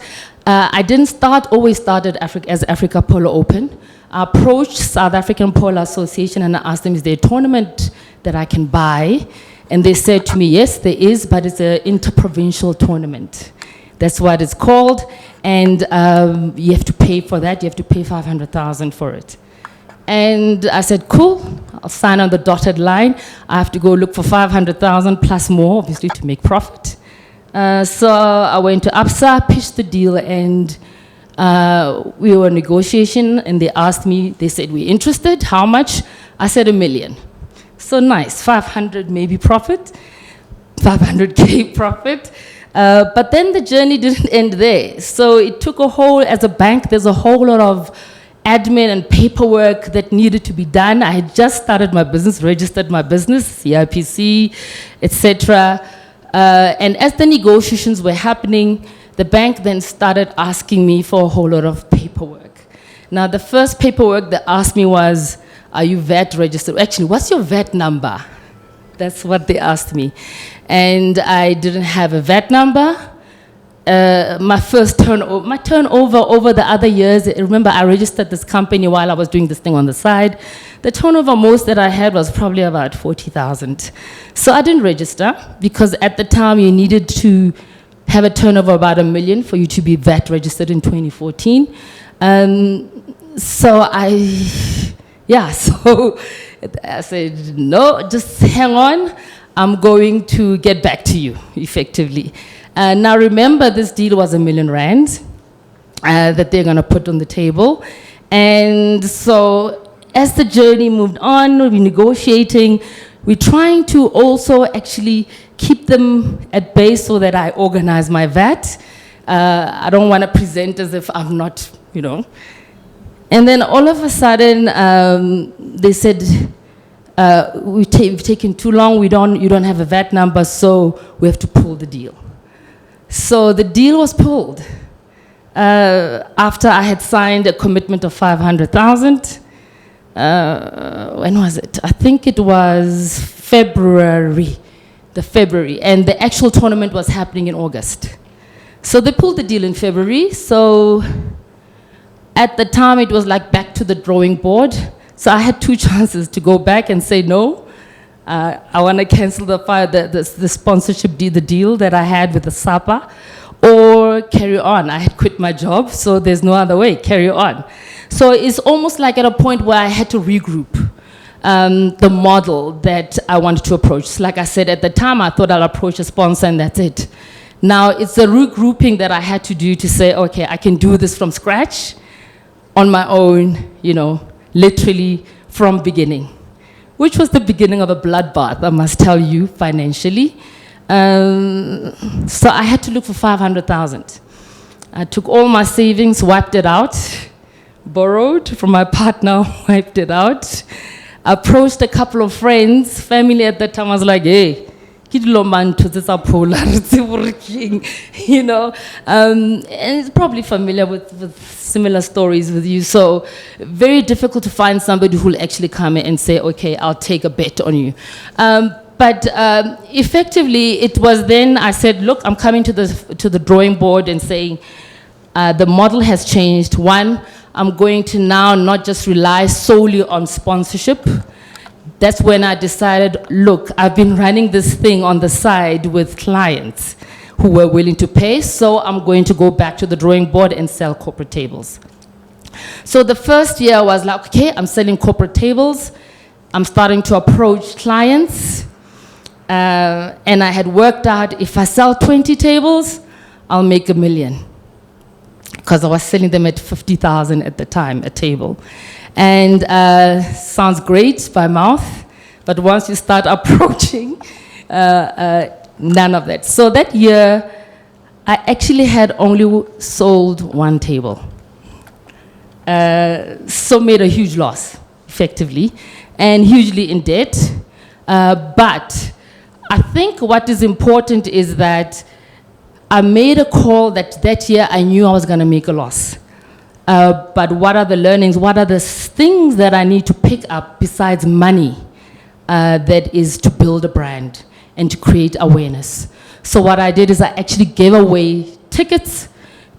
I didn't always start as Africa Polo Open. I approached South African Polo Association and I asked them, is there a tournament that I can buy? And they said to me, yes, there is, but it's an interprovincial tournament. That's what it's called. And you have to pay for that. You have to pay 500,000 for it. And I said, cool, I'll sign on the dotted line. I have to go look for 500,000 plus more, obviously, to make profit. So I went to ABSA, pitched the deal, and we were in negotiation, and they asked me, they said, we're interested, how much? I said, $1 million. So nice, 500 maybe profit, 500K profit. But then the journey didn't end there. So it took as a bank, there's a whole lot of admin and paperwork that needed to be done. I had just started my business, registered my business, CIPC, etc. And as the negotiations were happening, the bank then started asking me for a whole lot of paperwork. Now, the first paperwork they asked me was, are you VAT registered? Actually, what's your VAT number? That's what they asked me. And I didn't have a VAT number. My turnover over the other years, remember I registered this company while I was doing this thing on the side. The turnover most that I had was probably about 40,000. So I didn't register because at the time you needed to have a turnover about $1 million for you to be VAT registered in 2014. So I said, no, just hang on. I'm going to get back to you, effectively. Now remember, this deal was R1 million that they're going to put on the table. And so as the journey moved on, we're negotiating. We're trying to also actually keep them at bay so that I organize my VAT. I don't want to present as if I'm not, And then all of a sudden, they said, we've taken too long, you don't have a VAT number, so we have to pull the deal. So the deal was pulled after I had signed a commitment of 500,000. When was it? I think it was February, and the actual tournament was happening in August. So they pulled the deal in February. So At the time, it was like back to the drawing board. So I had 2 chances to go back and say no. I want to cancel the sponsorship deal, the deal that I had with the SAPA, or carry on. I had quit my job, so there's no other way, carry on. So it's almost like at a point where I had to regroup the model that I wanted to approach. So like I said, at the time, I thought I'll approach a sponsor and that's it. Now, it's the regrouping that I had to do to say, okay, I can do this from scratch, on my own, you know, literally from beginning, which was the beginning of a bloodbath, I must tell you, financially. So I had to look for 500,000. I took all my savings, wiped it out, borrowed from my partner, wiped it out, approached a couple of friends, family at that time. I was like, hey, you know, and it's probably familiar with similar stories with you. So very difficult to find somebody who will actually come in and say, okay, I'll take a bet on you. But effectively, it was then I said, look, I'm coming to the drawing board and saying, the model has changed. One, I'm going to now not just rely solely on sponsorship. That's when I decided, look, I've been running this thing on the side with clients who were willing to pay, so I'm going to go back to the drawing board and sell corporate tables. So the first year was like, okay, I'm selling corporate tables. I'm starting to approach clients. And I had worked out, if I sell 20 tables, I'll make $1 million. Because I was selling them at 50,000 at the time, a table. And sounds great by mouth, but once you start approaching, none of that. So that year, I actually had only sold 1 table. So made a huge loss, effectively, and hugely in debt. But I think what is important is that I made a call that year I knew I was going to make a loss. But what are the learnings? What are the things that I need to pick up besides money that is to build a brand and to create awareness? So what I did is I actually gave away tickets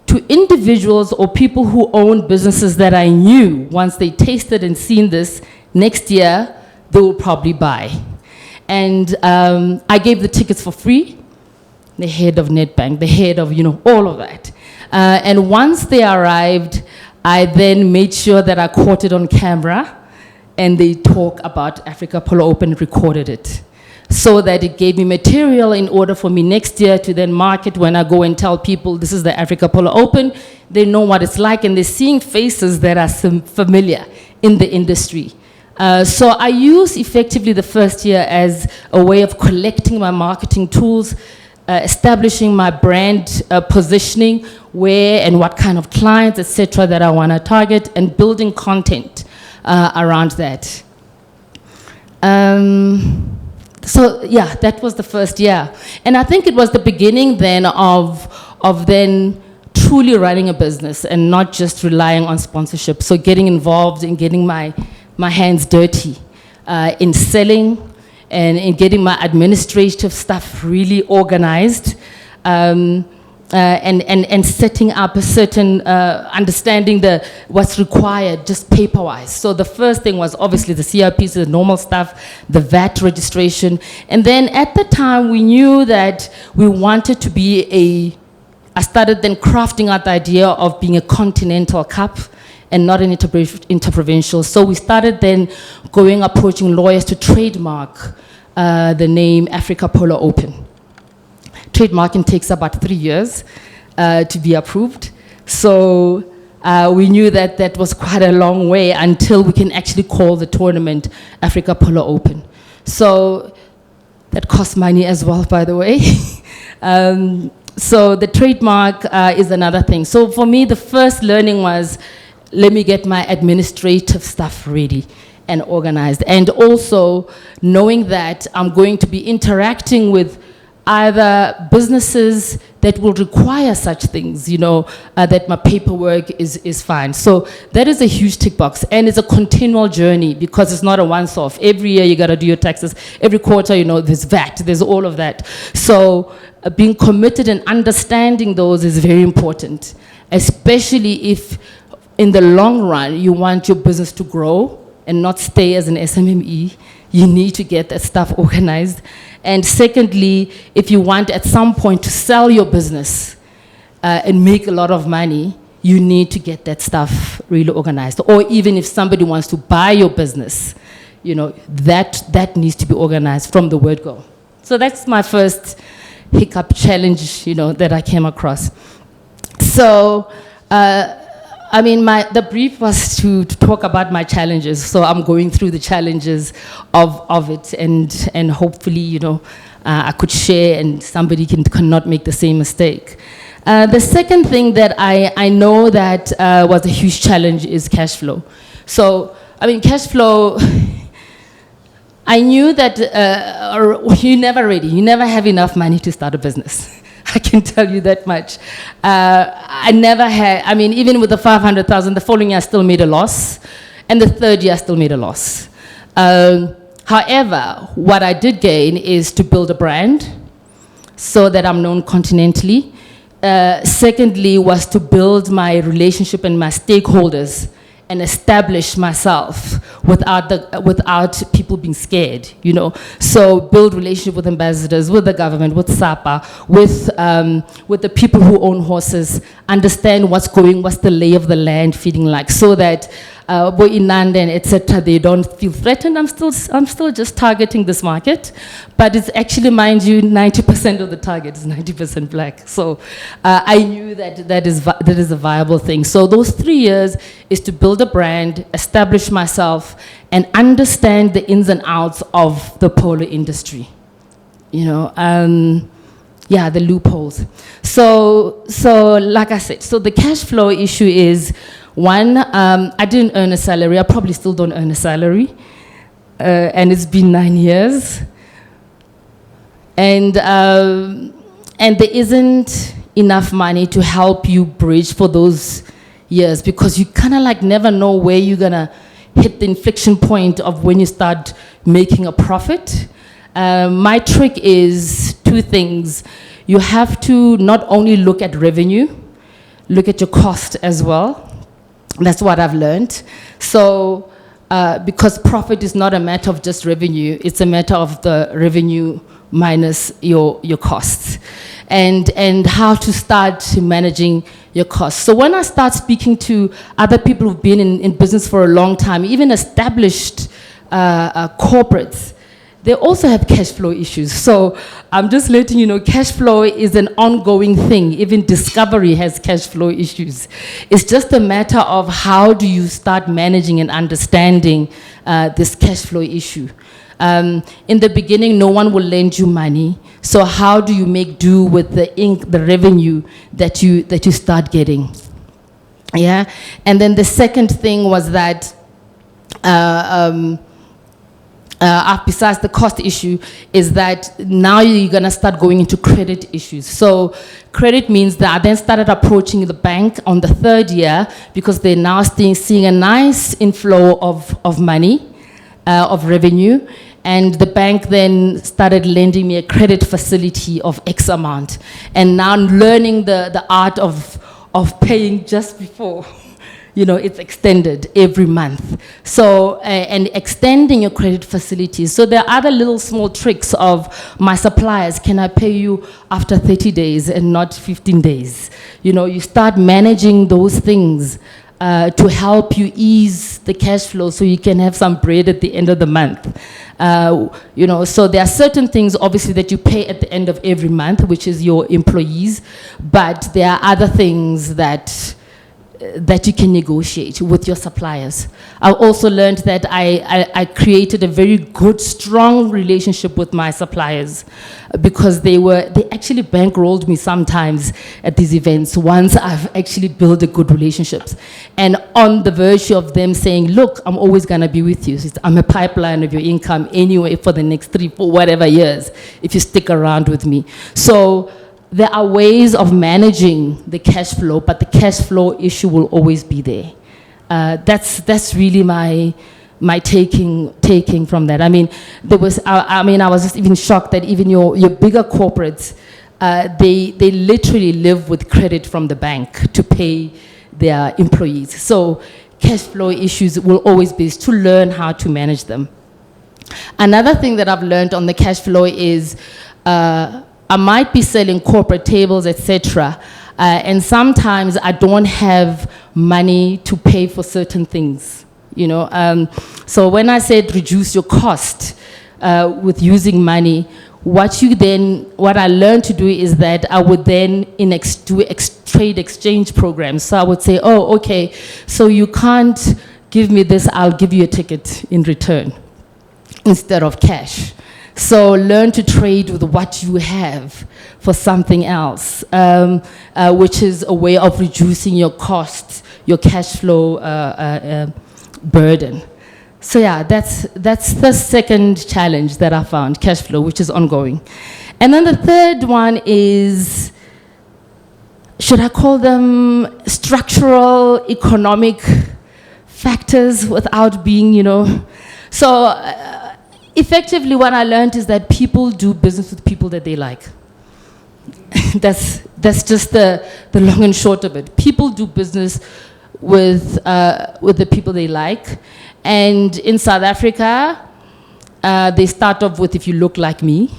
to individuals or people who own businesses that I knew once they tasted and seen this, next year they will probably buy. And I gave the tickets for free, the head of Nedbank, the head of, you know, all of that. And once they arrived, I then made sure that I caught it on camera and they talk about Africa Polo Open, recorded it. So that it gave me material in order for me next year to then market when I go and tell people this is the Africa Polo Open. They know what it's like and they're seeing faces that are familiar in the industry. So I use effectively the first year as a way of collecting my marketing tools, establishing my brand positioning, where and what kind of clients, etc., that I want to target, and building content around that. So yeah, that was the first year. And I think it was the beginning then of then truly running a business and not just relying on sponsorship. So getting involved in getting my hands dirty in selling and in getting my administrative stuff really organized, and setting up a certain understanding what's required just paper-wise. So the first thing was obviously the CRPs, the normal stuff, the VAT registration. And then at the time we knew that we wanted to be I started then crafting out the idea of being a continental cup and not an interprovincial. So we started then approaching lawyers to trademark the name Africa Polo Open. Trademarking takes about 3 years to be approved. So we knew that was quite a long way until we can actually call the tournament Africa Polo Open. So that costs money as well, by the way. So the trademark is another thing. So for me, the first learning was, let me get my administrative stuff ready and organized. And also knowing that I'm going to be interacting with either businesses that will require such things, you know, that my paperwork is fine. So that is a huge tick box, and it's a continual journey because it's not a once-off. Every year you got to do your taxes. Every quarter, you know, there's VAT, there's all of that. So being committed and understanding those is very important, especially if in the long run, you want your business to grow and not stay as an SMME. You need to get that stuff organized. And secondly, if you want at some point to sell your business and make a lot of money, you need to get that stuff really organized. Or even if somebody wants to buy your business, you know, that needs to be organized from the word go. So that's my first hiccup challenge, you know, that I came across. So, I mean, the brief was to talk about my challenges. So I'm going through the challenges of it, and hopefully, you know, I could share and somebody cannot make the same mistake. The second thing that I know that was a huge challenge is cash flow. So, I mean, cash flow, I knew that you're never ready. You never have enough money to start a business. I can tell you that much. I never had, I mean, even with the 500,000, the following year I still made a loss, and the third year I still made a loss. However, what I did gain is to build a brand so that I'm known continentally. Secondly, was to build my relationship and my stakeholders and establish myself without people being scared, you know. So build relationship with ambassadors, with the government, with SAPA, with the people who own horses, understand what's the lay of the land feeding like, so that Inanda and etc. they don't feel threatened. I'm still just targeting this market, but it's actually, mind you, 90% of the target is 90% black. So I knew that is a viable thing. So those 3 years is to build a brand, establish myself, and understand the ins and outs of the polo industry. You know, yeah, the loopholes. So like I said, so the cash flow issue is, one, I didn't earn a salary. I probably still don't earn a salary. And it's been 9 years. And there isn't enough money to help you bridge for those years, because you kind of like never know where you're gonna hit the inflection point of when you start making a profit. My trick is two things. You have to not only look at revenue, look at your cost as well. That's what I've learned. So, because profit is not a matter of just revenue, it's a matter of the revenue minus your costs, and how to start managing your costs. So when I start speaking to other people who've been in business for a long time, even established corporates, they also have cash flow issues. So I'm just letting you know, cash flow is an ongoing thing. Even Discovery has cash flow issues. It's just a matter of how do you start managing and understanding this cash flow issue. In the beginning, no one will lend you money. So how do you make do with the revenue that you start getting? Yeah. And then the second thing was that besides the cost issue, is that now you're gonna start going into credit issues. So credit means that I then started approaching the bank on the third year, because they're now seeing a nice inflow of money, of revenue. And the bank then started lending me a credit facility of X amount. And now I'm learning the art of paying just before. You know, it's extended every month. So, and extending your credit facilities. So there are other little small tricks of my suppliers. Can I pay you after 30 days and not 15 days? You know, you start managing those things to help you ease the cash flow so you can have some bread at the end of the month. You know, so there are certain things obviously that you pay at the end of every month, which is your employees, but there are other things that you can negotiate with your suppliers. I also learned that I created a very good, strong relationship with my suppliers, because they actually bankrolled me sometimes at these events once I've actually built a good relationships. And on the virtue of them saying, look, I'm always gonna be with you. I'm a pipeline of your income anyway for the next 3, 4, whatever years, if you stick around with me. So there are ways of managing the cash flow, but the cash flow issue will always be there. That's really my taking from that. I mean, I was just even shocked that even your bigger corporates, they literally live with credit from the bank to pay their employees. So cash flow issues will always be to learn how to manage them. Another thing that I've learned on the cash flow is I might be selling corporate tables, etc. And sometimes I don't have money to pay for certain things, you know. So when I said reduce your cost with using money, what I learned to do is that I would then do trade exchange programs. So I would say, oh, okay, so you can't give me this, I'll give you a ticket in return instead of cash. So learn to trade with what you have for something else, which is a way of reducing your costs, your cash flow burden. So yeah, that's the second challenge that I found, cash flow, which is ongoing. And then the third one is, should I call them structural economic factors without being, you know, so effectively what I learned is that people do business with people that they like. that's just the long and short of it. People do business with the people they like. And in South Africa, they start off with, if you look like me,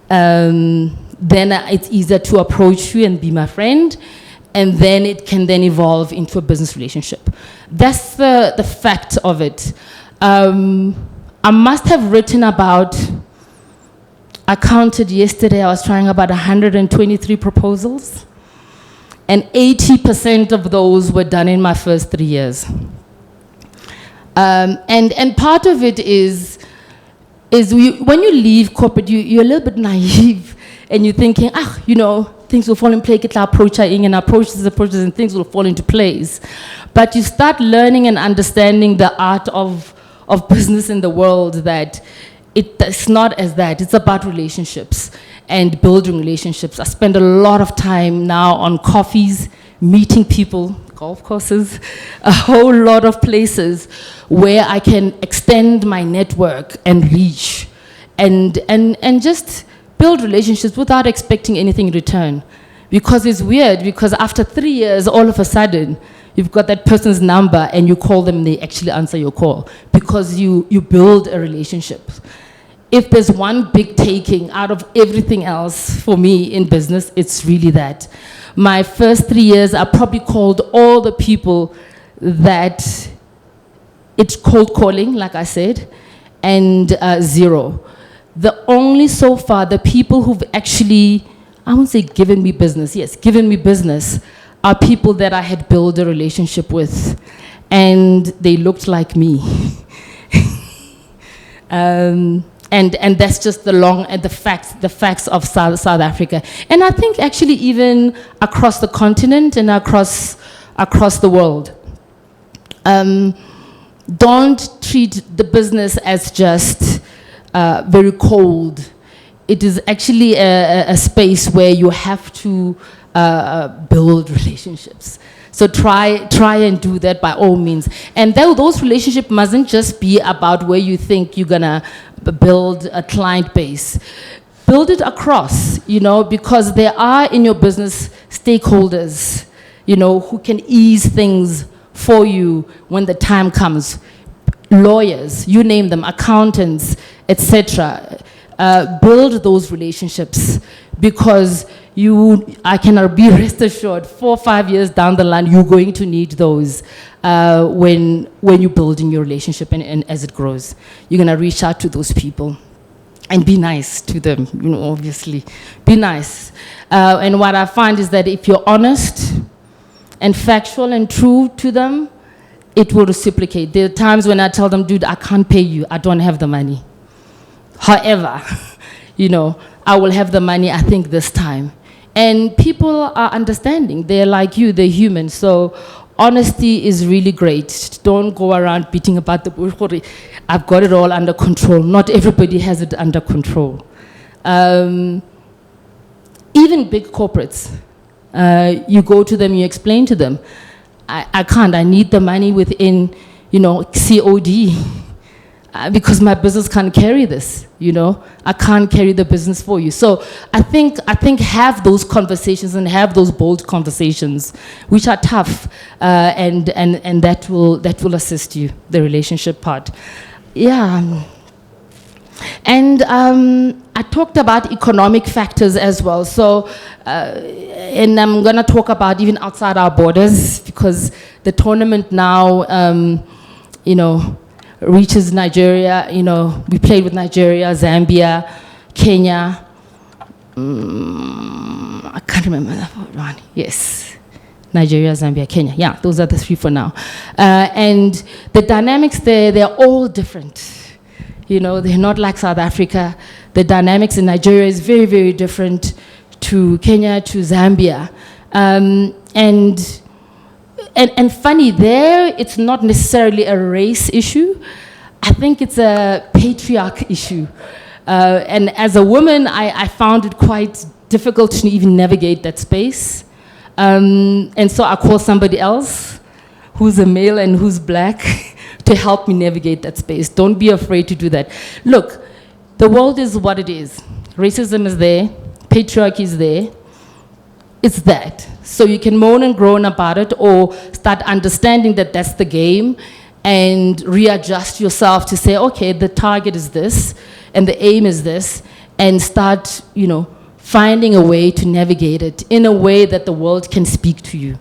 then it's easier to approach you and be my friend. And then it can then evolve into a business relationship. That's the fact of it. I must have written about, I counted yesterday, I was trying about 123 proposals. And 80% of those were done in my first 3 years. And part of it is when you leave corporate, you're a little bit naive and you're thinking, you know, things will fall in place, get approaching and approaches, and things will fall into place. But you start learning and understanding the art of business in the world, that it's not as that, it's about relationships and building relationships. I spend a lot of time now on coffees, meeting people, golf courses, a whole lot of places where I can extend my network and reach and just build relationships without expecting anything in return. Because it's weird, because after 3 years, all of a sudden, you've got that person's number and you call them, they actually answer your call because you build a relationship. If there's one big taking out of everything else for me in business, it's really that. My first 3 years, I probably called all the people that it's cold calling, like I said, and zero. The only so far, the people who've actually, I won't say given me business, yes, given me business, are people that I had built a relationship with, and they looked like me. And that's just the facts of South Africa. And I think actually even across the continent and across the world. Don't treat the business as just very cold. It is actually a space where you have to build relationships. So try and do that by all means. And those relationships mustn't just be about where you think you're gonna build a client base. Build it across, you know, because there are in your business stakeholders, you know, who can ease things for you when the time comes. Lawyers, you name them, accountants, etc. Build those relationships, because I can be rest assured 4 or 5 years down the line, you're going to need those when you're building your relationship and as it grows. You're gonna reach out to those people and be nice to them, you know, obviously. Be nice. And what I find is that if you're honest and factual and true to them, it will reciprocate. There are times when I tell them, dude, I can't pay you, I don't have the money. However, you know, I will have the money, I think, this time. And people are understanding. They're like you, they're human. So honesty is really great. Don't go around beating about the bush. I've got it all under control. Not everybody has it under control. Even big corporates, you go to them, you explain to them, I can't, I need the money within, you know, COD. because my business can't carry this, you know. I can't carry the business for you. So I think have those conversations and have those bold conversations, which are tough, and that will assist you, the relationship part. Yeah. And I talked about economic factors as well. So, and I'm going to talk about even outside our borders, because the tournament now, you know, reaches Nigeria. You know, we played with Nigeria, Zambia, Kenya. I can't remember that one. Yes. Nigeria, Zambia, Kenya. Yeah, those are the three for now. And the dynamics there, they're all different. You know, they're not like South Africa. The dynamics in Nigeria is very, very different to Kenya, to Zambia. And funny, there, it's not necessarily a race issue. I think it's a patriarch issue. And as a woman, I found it quite difficult to even navigate that space. And so I call somebody else who's a male and who's black to help me navigate that space. Don't be afraid to do that. Look, the world is what it is. Racism is there, patriarchy is there. It's that. So you can moan and groan about it, or start understanding that that's the game and readjust yourself to say, okay, the target is this and the aim is this, and start, you know, finding a way to navigate it in a way that the world can speak to you.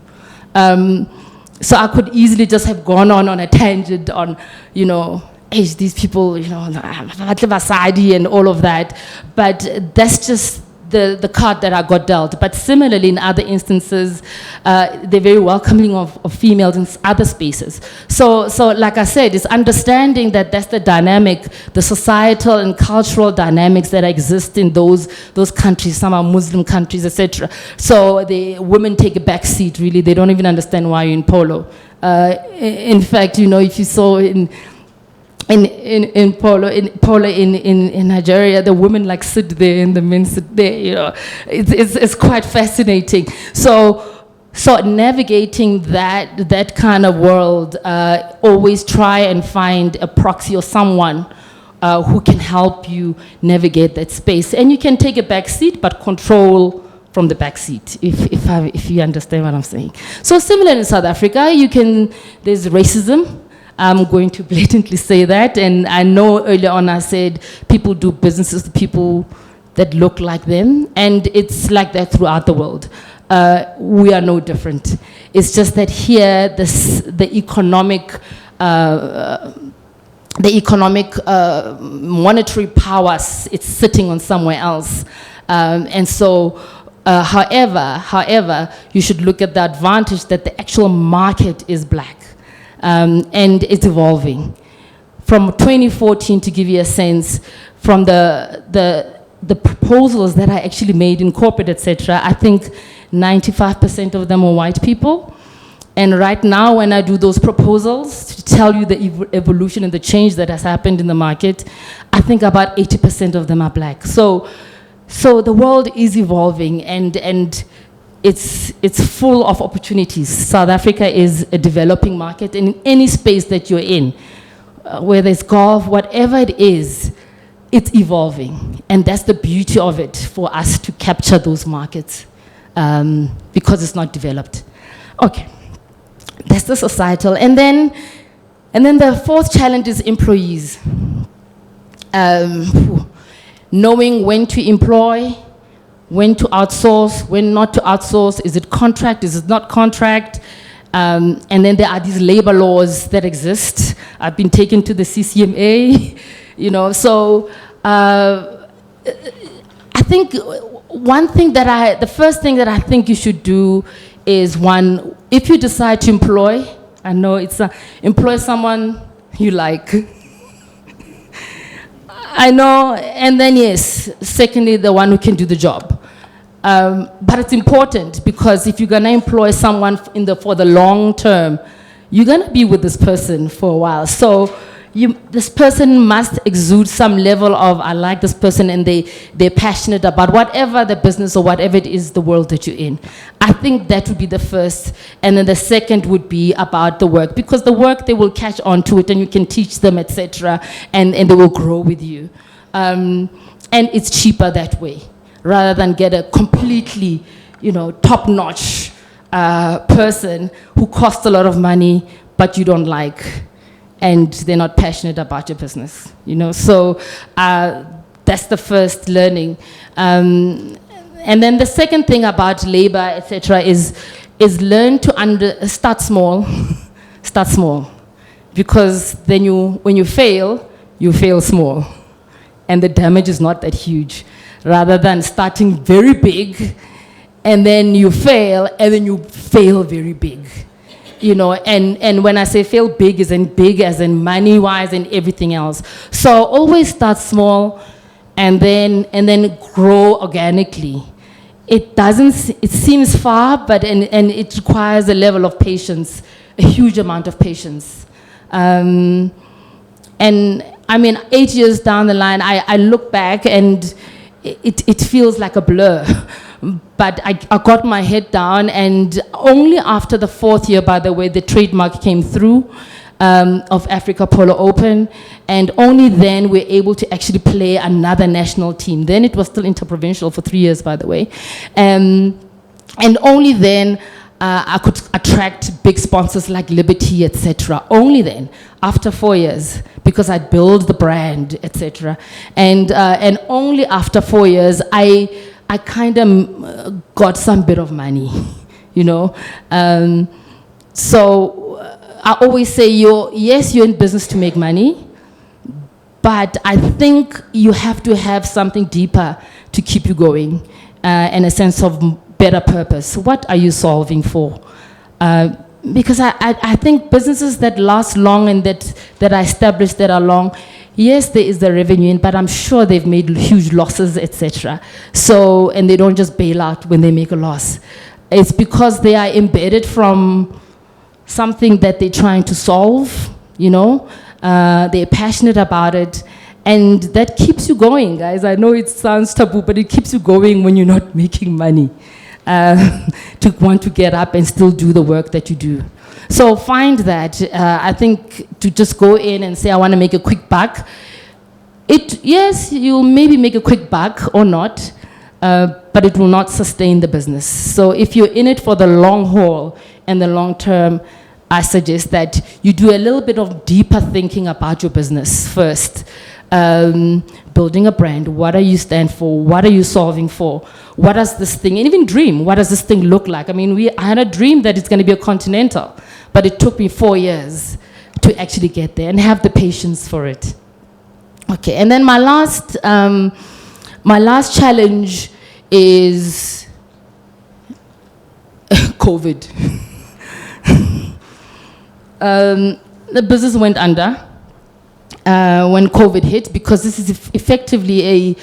So I could easily just have gone on a tangent on, you know, these people, you know, and all of that. But that's just the card that I got dealt. But similarly, in other instances, they're very welcoming of females in other spaces. So like I said, it's understanding that that's the dynamic, the societal and cultural dynamics that exist in those countries. Some are Muslim countries, etc. So the women take a back seat, really. They don't even understand why you're in polo. In fact, you know, if you saw in polo in Nigeria, the women like sit there and the men sit there. You know, it's quite fascinating. So navigating that kind of world, always try and find a proxy or someone who can help you navigate that space. And you can take a back seat, but control from the back seat, if you understand what I'm saying. So similar in South Africa, there's racism. I'm going to blatantly say that, and I know earlier on I said people do businesses with people that look like them, and it's like that throughout the world. We are no different. It's just that here, the economic monetary power, it's sitting on somewhere else, and so. However, you should look at the advantage that the actual market is black. And it's evolving. From 2014, to give you a sense, from the proposals that I actually made in corporate, etc., I think 95% of them were white people. And right now, when I do those proposals to tell you the evolution and the change that has happened in the market, I think about 80% of them are black. So the world is evolving, and it's full of opportunities. South Africa is a developing market, and in any space that you're in, whether it's golf, whatever it is, it's evolving. And that's the beauty of it, for us to capture those markets, because it's not developed. Okay, that's the societal. And then the fourth challenge is employees. Knowing when to employ, when to outsource, when not to outsource. Is it contract, is it not contract? And then there are these labor laws that exist. I've been taken to the CCMA, you know, so I think the first thing that I think you should do is, one, if you decide to employ, I know it's employ someone you like. I know, and then yes, secondly, the one who can do the job. But it's important, because if you're gonna employ someone for the long term, you're gonna be with this person for a while. So this person must exude some level of, I like this person, and they're passionate about whatever the business or whatever it is, the world that you're in. I think that would be the first. And then the second would be about the work, because the work, they will catch on to it and you can teach them, etc. And they will grow with you. And it's cheaper that way, rather than get a completely, top-notch person who costs a lot of money, but you don't like, and they're not passionate about your business, So that's the first learning. And then the second thing about labor, etc., is learn to start small, start small, because then when you fail small, and the damage is not that huge, rather than starting very big, and then you fail, and then you fail very big. And when I say fail big as in money-wise and everything else. So always start small and then grow organically. It seems far, but and it requires a level of patience, a huge amount of patience. And I mean, 8 years down the line, I look back and it feels like a blur. But I got my head down, and only after the 4th year, by the way, the trademark came through of Africa Polo Open, and only then we're able to actually play another national team. Then it was still interprovincial for 3 years, by the way. And only then I could attract big sponsors like Liberty, etc. Only then, after 4 years, because I built the brand, etc. And only after 4 years, I kind of got some bit of money, So I always say, yes, you're in business to make money, but I think you have to have something deeper to keep you going, and a sense of better purpose. What are you solving for? Because I think businesses that last long and that are established, that are long, yes, there is the revenue in, but I'm sure they've made huge losses, etc. So, and they don't just bail out when they make a loss. It's because they are embedded from something that they're trying to solve, they're passionate about it, and that keeps you going, guys. I know it sounds taboo, but it keeps you going when you're not making money, to want to get up and still do the work that you do. So find that. I think to just go in and say, I want to make a quick buck. Yes, you'll maybe make a quick buck or not, but it will not sustain the business. So if you're in it for the long haul and the long term, I suggest that you do a little bit of deeper thinking about your business first. Building a brand, what do you stand for? What are you solving for? What does this thing, and even dream, what does this thing look like? I mean, I had a dream that it's going to be a continental, but it took me 4 years to actually get there and have the patience for it. Okay, and then my last challenge is COVID. The business went under when COVID hit, because this is effectively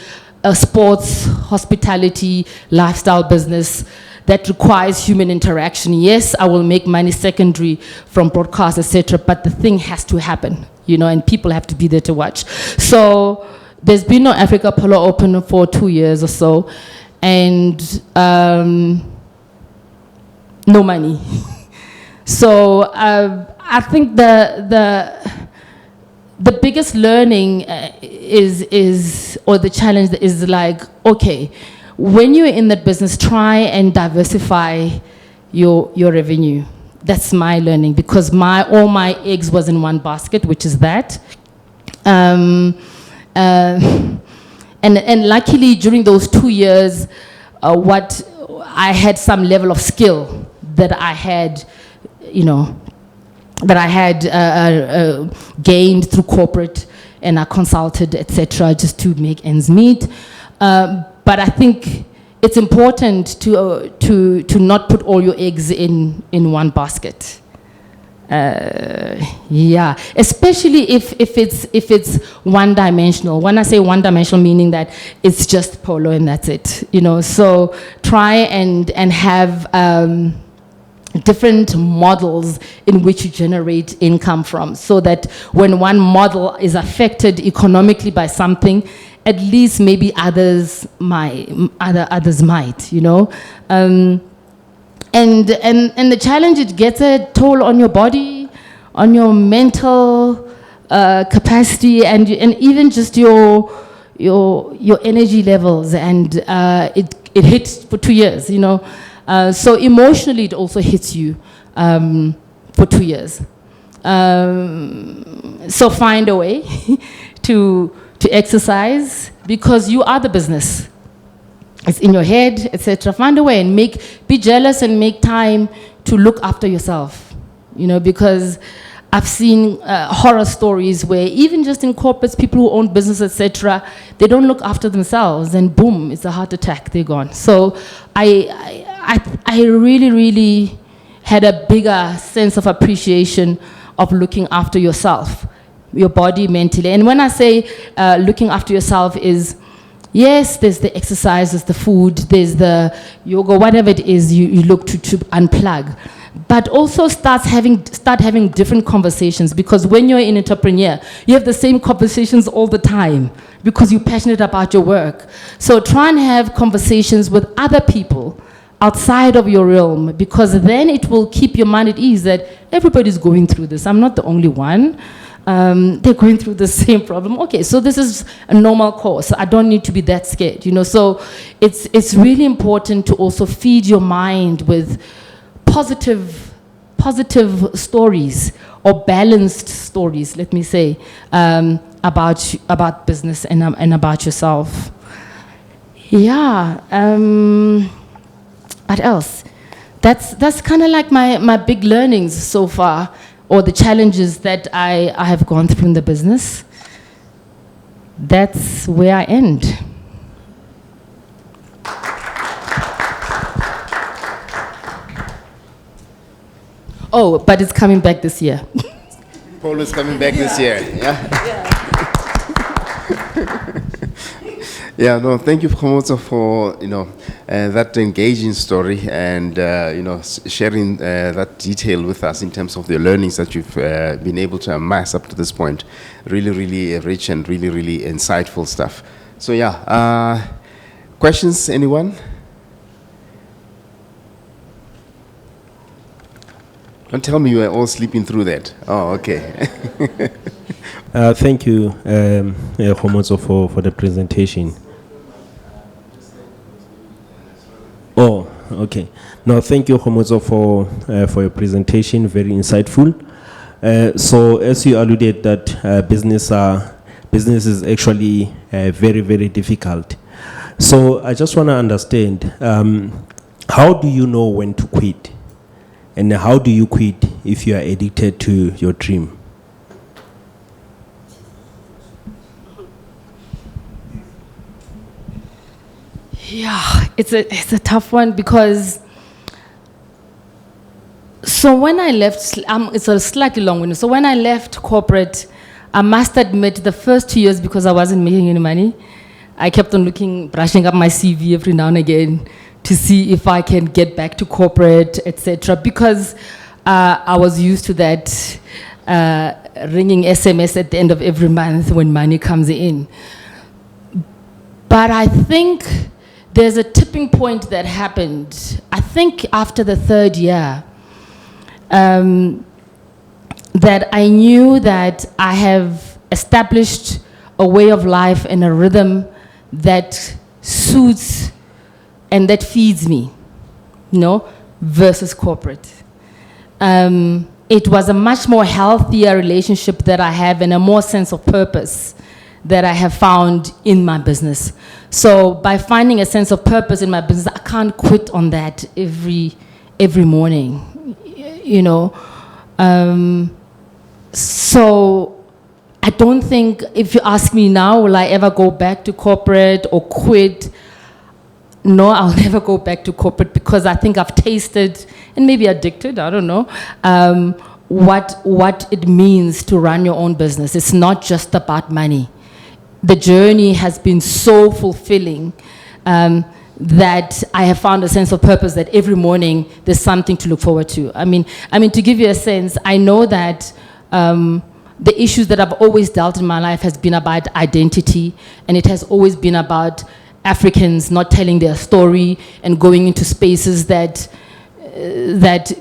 a sports, hospitality, lifestyle business that requires human interaction. Yes, I will make money secondary from broadcast, etc., but the thing has to happen, and people have to be there to watch. So there's been no Africa Polo Open for 2 years or so, and no money. So I think the biggest learning or the challenge is like, okay, when you're in that business, try and diversify your revenue. That's my learning, because all my eggs was in one basket, which is that. And luckily during those 2 years, I had some level of skill that I had, gained through corporate, and I consulted, etc., just to make ends meet. But I think it's important to not put all your eggs in one basket. Yeah, especially if it's one-dimensional. When I say one-dimensional, meaning that it's just polo and that's it. So try and have different models in which you generate income from, so that when one model is affected economically by something, at least maybe others might, you know. And the challenge, it gets a toll on your body, on your mental capacity, and even just your energy levels, and it hits for 2 years, you know. So emotionally, it also hits you for 2 years. So find a way to exercise, because you are the business. It's in your head, etc. Find a way and be jealous and make time to look after yourself. You know, because I've seen horror stories where even just in corporates, people who own business, etc., they don't look after themselves, and boom, it's a heart attack, they're gone. So I really, really had a bigger sense of appreciation of looking after yourself, your body, mentally. And when I say looking after yourself is, yes, there's the exercise, there's the food, there's the yoga, whatever it is you look to unplug. But also start having different conversations, because when you're an entrepreneur, you have the same conversations all the time because you're passionate about your work. So try and have conversations with other people outside of your realm, because then it will keep your mind at ease that everybody's going through this. I'm not the only one. They're going through the same problem. Okay, so this is a normal course. I don't need to be that scared, you know. So it's really important to also feed your mind with positive stories, or balanced stories, let me say, about business and about yourself. Yeah. What else? That's kind of like my big learnings so far, or the challenges that I have gone through in the business. That's where I end. Oh, but it's coming back this year. Paul is coming back this year. Yeah. Yeah. No. Thank you, Kgomotso, for that engaging story, and sharing that detail with us in terms of the learnings that you've been able to amass up to this point. Really, really rich and really, really insightful stuff. So yeah. Questions? Anyone? Don't tell me you are all sleeping through that. Oh, okay. Thank you, Kgomotso, for the presentation. Oh, okay. No, thank you, Kgomotso, for your presentation. Very insightful. So, as you alluded, that business is actually very, very difficult. So, I just want to understand, how do you know when to quit? And how do you quit if you are addicted to your dream? Yeah, it's a tough one, because so when I left, it's a slightly long one. So when I left corporate, I must admit the first 2 years, because I wasn't making any money, I kept on brushing up my CV every now and again to see if I can get back to corporate, etc. Because I was used to that ringing SMS at the end of every month when money comes in. But I think there's a tipping point that happened, I think after the 3rd year, that I knew that I have established a way of life and a rhythm that suits and that feeds me, versus corporate. It was a much more healthier relationship that I have, and a more sense of purpose that I have found in my business. So by finding a sense of purpose in my business, I can't quit on that every morning, So I don't think, if you ask me now, will I ever go back to corporate or quit? No, I'll never go back to corporate, because I think I've tasted, and maybe addicted, I don't know, what it means to run your own business. It's not just about money. The journey has been so fulfilling that I have found a sense of purpose, that every morning there's something to look forward to. I mean, to give you a sense, I know that the issues that I've always dealt in my life has been about identity, and it has always been about Africans not telling their story and going into spaces that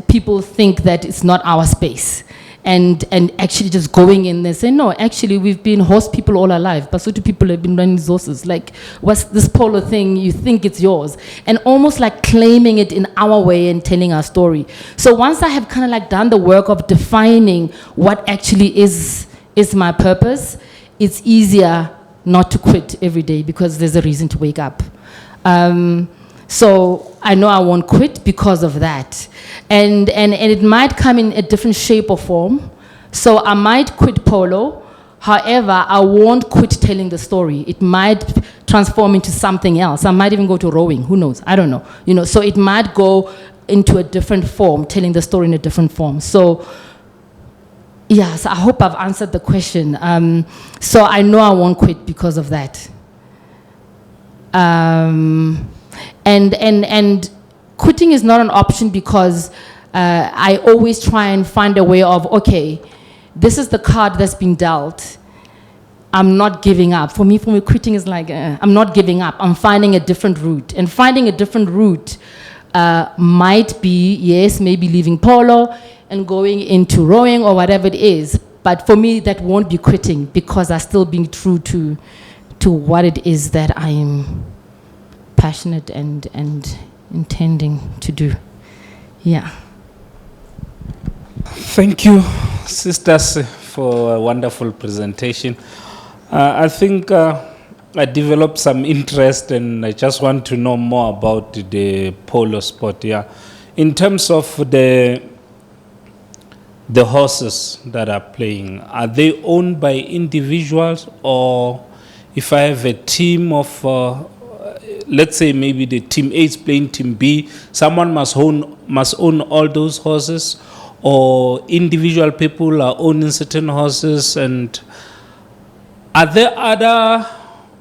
people think that it's not our space. And actually just going in there saying, no, actually we've been horse people all our life. Basotho people have been running these horses. Like, what's this polo thing? You think it's yours. And almost like claiming it in our way and telling our story. So once I have kind of like done the work of defining what actually is my purpose, it's easier not to quit every day because there's a reason to wake up. So I know I won't quit because of that. And it might come in a different shape or form. So I might quit polo. However, I won't quit telling the story. It might transform into something else. I might even go to rowing. Who knows? I don't know. You know, so it might go into a different form, telling the story in a different form. So yes, I hope I've answered the question. So I know I won't quit because of that. And quitting is not an option because I always try and find a way of, okay, this is the card that's been dealt. I'm not giving up. For me, quitting is like, I'm not giving up. I'm finding a different route. And finding a different route might be, yes, maybe leaving polo and going into rowing or whatever it is. But for me, that won't be quitting because I'm still being true to what it is that I am passionate and intending to do. Yeah. Thank you, sisters, for a wonderful presentation. I think I developed some interest and I just want to know more about the polo sport. Yeah, in terms of the horses that are playing, are they owned by individuals, or if I have a team of let's say maybe the team A is playing team B, someone must own all those horses, or individual people are owning certain horses? And are there other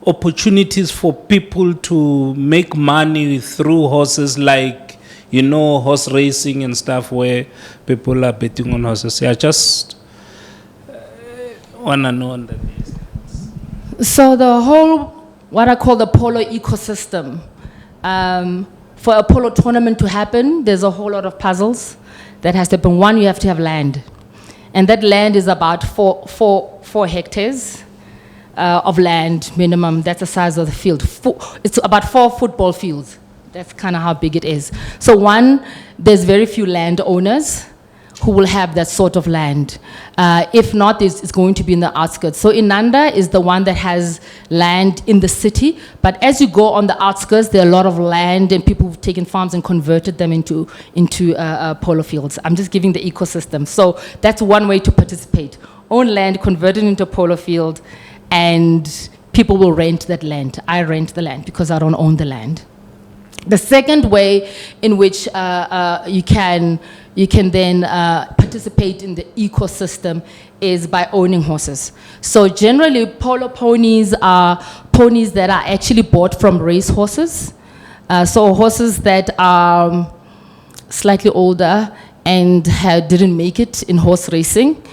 opportunities for people to make money through horses, like, you know, horse racing and stuff where people are betting on horses? I just want to know on that. So the whole, what I call the polo ecosystem, for a polo tournament to happen, there's a whole lot of puzzles that has to happen. One, you have to have land. And that land is about 4 hectares of land minimum. That's the size of the field. It's about 4 football fields. That's kind of how big it is. So one, there's very few landowners who will have that sort of land. If not, it's going to be in the outskirts. So Inanda is the one that has land in the city, but as you go on the outskirts, there are a lot of land and people who've taken farms and converted them into polo fields. I'm just giving the ecosystem. So that's one way to participate. Own land, convert it into a polo field, and people will rent that land. I rent the land because I don't own the land. The second way in which you can then participate in the ecosystem is by owning horses. So generally, polo ponies are ponies that are actually bought from race horses. So horses that are slightly older and didn't make it in horse racing.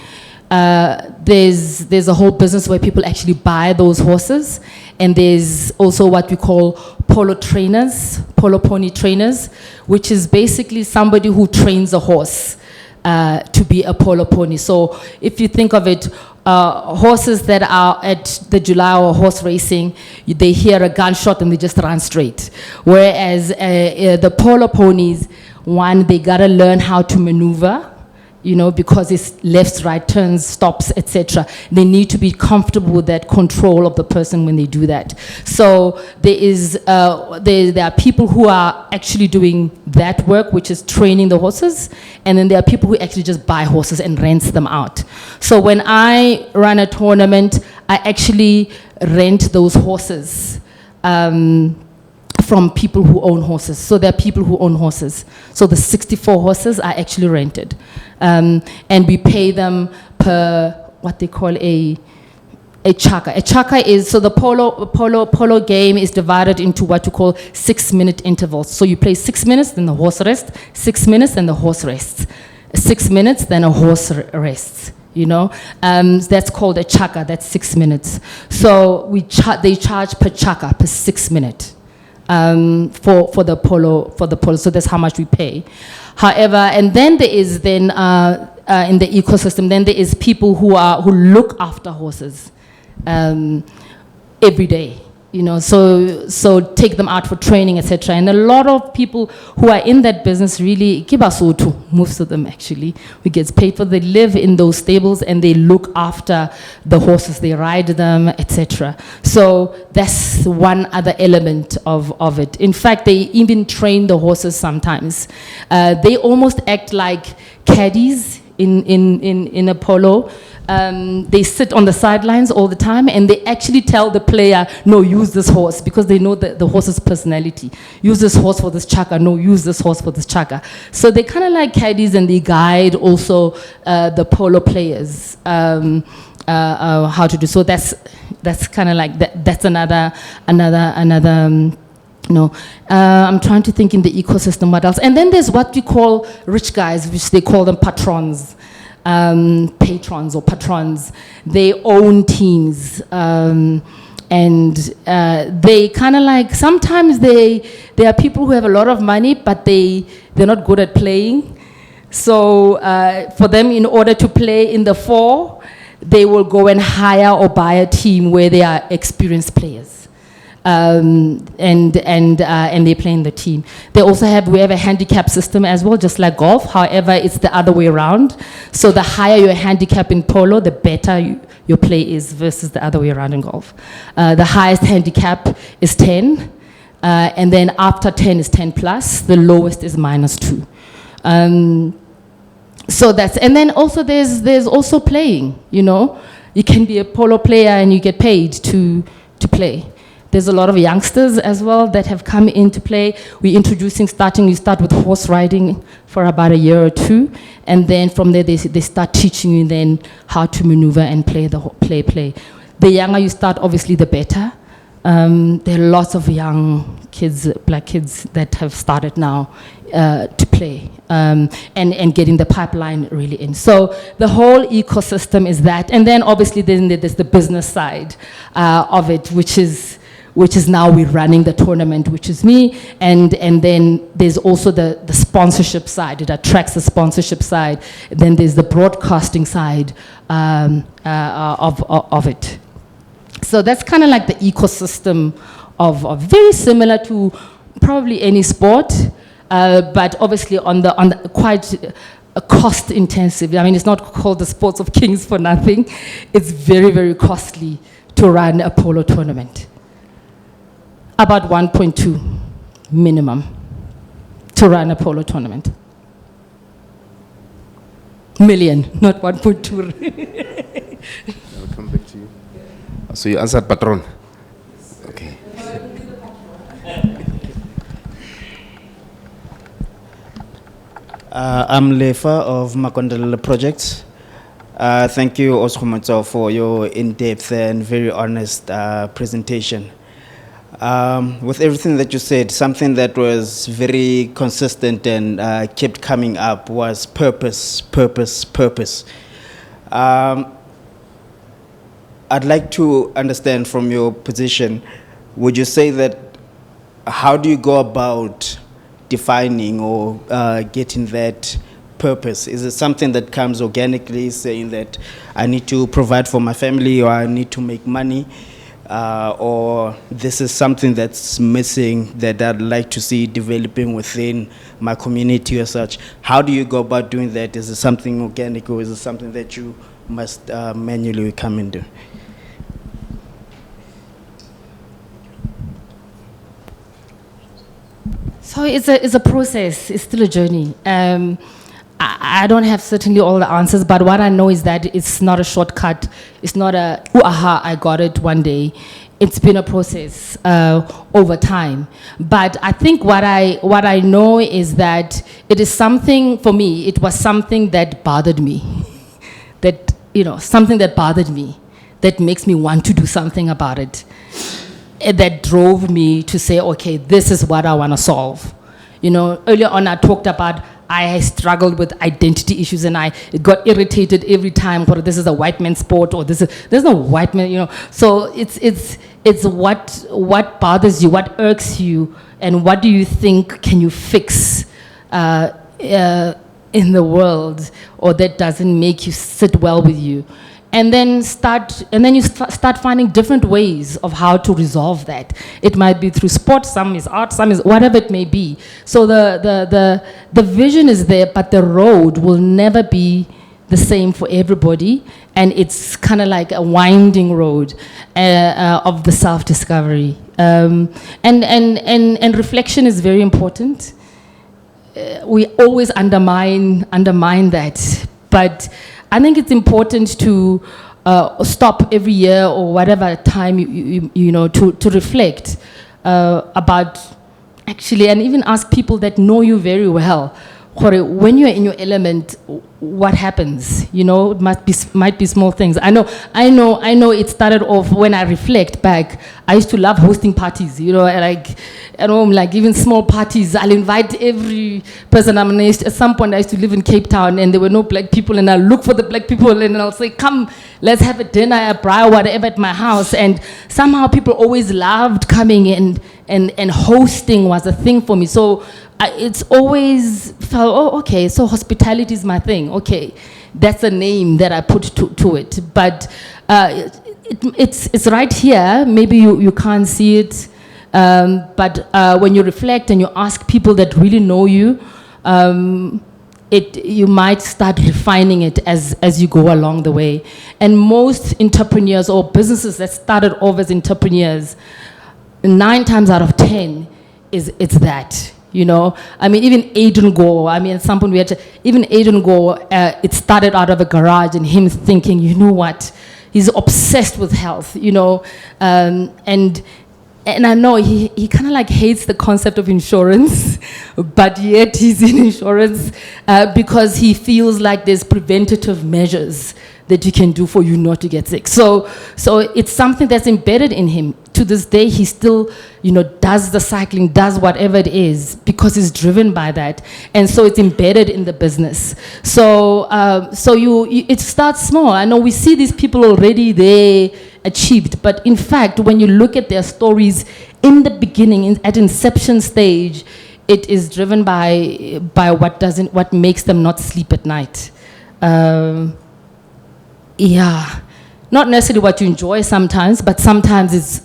There's a whole business where people actually buy those horses. And there's also what we call polo trainers, polo pony trainers, which is basically somebody who trains a horse to be a polo pony. So if you think of it, horses that are at the July or horse racing, they hear a gunshot and they just run straight. Whereas the polo ponies, one, they gotta learn how to maneuver, you know, because it's lefts, right, turns, stops, etc. They need to be comfortable with that control of the person when they do that. So there are people who are actually doing that work, which is training the horses, and then there are people who actually just buy horses and rents them out. So when I run a tournament, I actually rent those horses from people who own horses. So there are people who own horses. So the 64 horses are actually rented. And we pay them per what they call a A chaka. A chaka is, so the polo game is divided into what you call 6-minute intervals. So you play 6 minutes, then the horse rests, 6 minutes, then the horse rests. 6 minutes, then a horse rests, you know. That's called a chaka, that's 6 minutes. So they charge per chaka, per 6 minute, for the polo, so that's how much we pay. However, and then there is in the ecosystem, then there is people who look after horses every day, you know, so take them out for training, etc. And a lot of people who are in that business really, most of them actually, we get paid for, they live in those stables and they look after the horses, they ride them, etc. So that's one other element of it. In fact, they even train the horses sometimes. They almost act like caddies in a polo. They sit on the sidelines all the time and they actually tell the player, no, use this horse, because they know the horse's personality. Use this horse for this chaka, no, use this horse for this chaka. So they kind of like caddies and they guide also the polo players how to do. So that's kind of like, that's another no, I'm trying to think in the ecosystem what else. And then there's what we call rich guys, which they call them patrons. Patrons or patrons. They own teams, and they kind of like, sometimes they are people who have a lot of money, but they're not good at playing. So for them, in order to play in the 4, they will go and hire or buy a team where they are experienced players. And they play in the team. We have a handicap system as well, just like golf. However, it's the other way around. So the higher your handicap in polo, the better your play is, versus the other way around in golf. The highest handicap is 10, and then after 10 is 10 plus. The lowest is -2. So that's, and then also there's also playing. You know, you can be a polo player and you get paid to play. There's a lot of youngsters as well that have come into play. You start with horse riding for about a year or 2, and then from there they start teaching you then how to maneuver and play play. The younger you start, obviously the better. There are lots of young kids, black kids, that have started now to play and getting the pipeline really in. So the whole ecosystem is that. And then obviously then there's the business side of it, which is now we're running the tournament, which is me, and then there's also the sponsorship side. It attracts the sponsorship side. Then there's the broadcasting side of it. So that's kind of like the ecosystem of very similar to probably any sport, but obviously on the quite cost intensive. I mean, it's not called the sports of kings for nothing. It's very, very costly to run a polo tournament. About 1.2 minimum to run a polo tournament. Million, not 1.2. I'll come back to you. So you answered patron. Okay. I'm Lefa of Makondela Projects. Thank you, Kgomotso, for your in-depth and very honest presentation. With everything that you said, something that was very consistent and kept coming up was purpose. I'd like to understand from your position, would you say that, how do you go about defining or getting that purpose? Is it something that comes organically, saying that I need to provide for my family or I need to make money? Or this is something that's missing that I'd like to see developing within my community or such? How do you go about doing that? Is it something organic, or is it something that you must manually come and do? So it's a process. It's still a journey. I don't have certainly all the answers, but what I know is that it's not a shortcut. It's not a, ooh, aha, I got it one day. It's been a process over time. But I think what I know is that it is something, for me, it was something that bothered me. Something that bothered me. that makes me want to do something about it. That drove me to say, okay, this is what I want to solve. You know, earlier on I talked about I struggled with identity issues and I got irritated every time, or this is a white man's sport, or there's no white man, you know. So it's what bothers you, what irks you, and what do you think can you fix in the world, or that doesn't make you sit well with you. And then you start finding different ways of how to resolve that. It might be through sport, some is art, some is whatever it may be. So the vision is there, but the road will never be the same for everybody. And it's kind of like a winding road of the self-discovery. And reflection is very important. We always undermine that, but I think it's important to stop every year or whatever time you know to reflect about actually, and even ask people that know you very well, when you're in your element, what happens? You know, it might be small things. I know. It started off when I reflect back. I used to love hosting parties. You know, like even small parties. I'll invite every person I'm next. At some point, I used to live in Cape Town, and there were no black people, and I look for the black people, and I'll say, "Come, let's have a dinner, a braai, whatever at my house." And somehow people always loved coming in, and hosting was a thing for me. So it's always felt, oh, okay, so hospitality is my thing. Okay, that's a name that I put to it. But it's right here. Maybe you can't see it. But when you reflect and you ask people that really know you, you might start refining it as you go along the way. And most entrepreneurs or businesses that started off as entrepreneurs, 9 times out of 10 it's that. You know, I mean, even Aiden Gore, I mean, at some point even Aiden Gore, it started out of a garage and him thinking, you know what, he's obsessed with health, you know, and I know he kind of like hates the concept of insurance, but yet he's in insurance because he feels like there's preventative measures that you can do for you not to get sick. So it's something that's embedded in him. To this day, he still, you know, does the cycling, does whatever it is, because he's driven by that. And so it's embedded in the business. So it starts small. I know we see these people already, they achieved, but in fact, when you look at their stories in the beginning, at inception stage, it is driven by what makes them not sleep at night. Yeah, not necessarily what you enjoy sometimes, but sometimes it's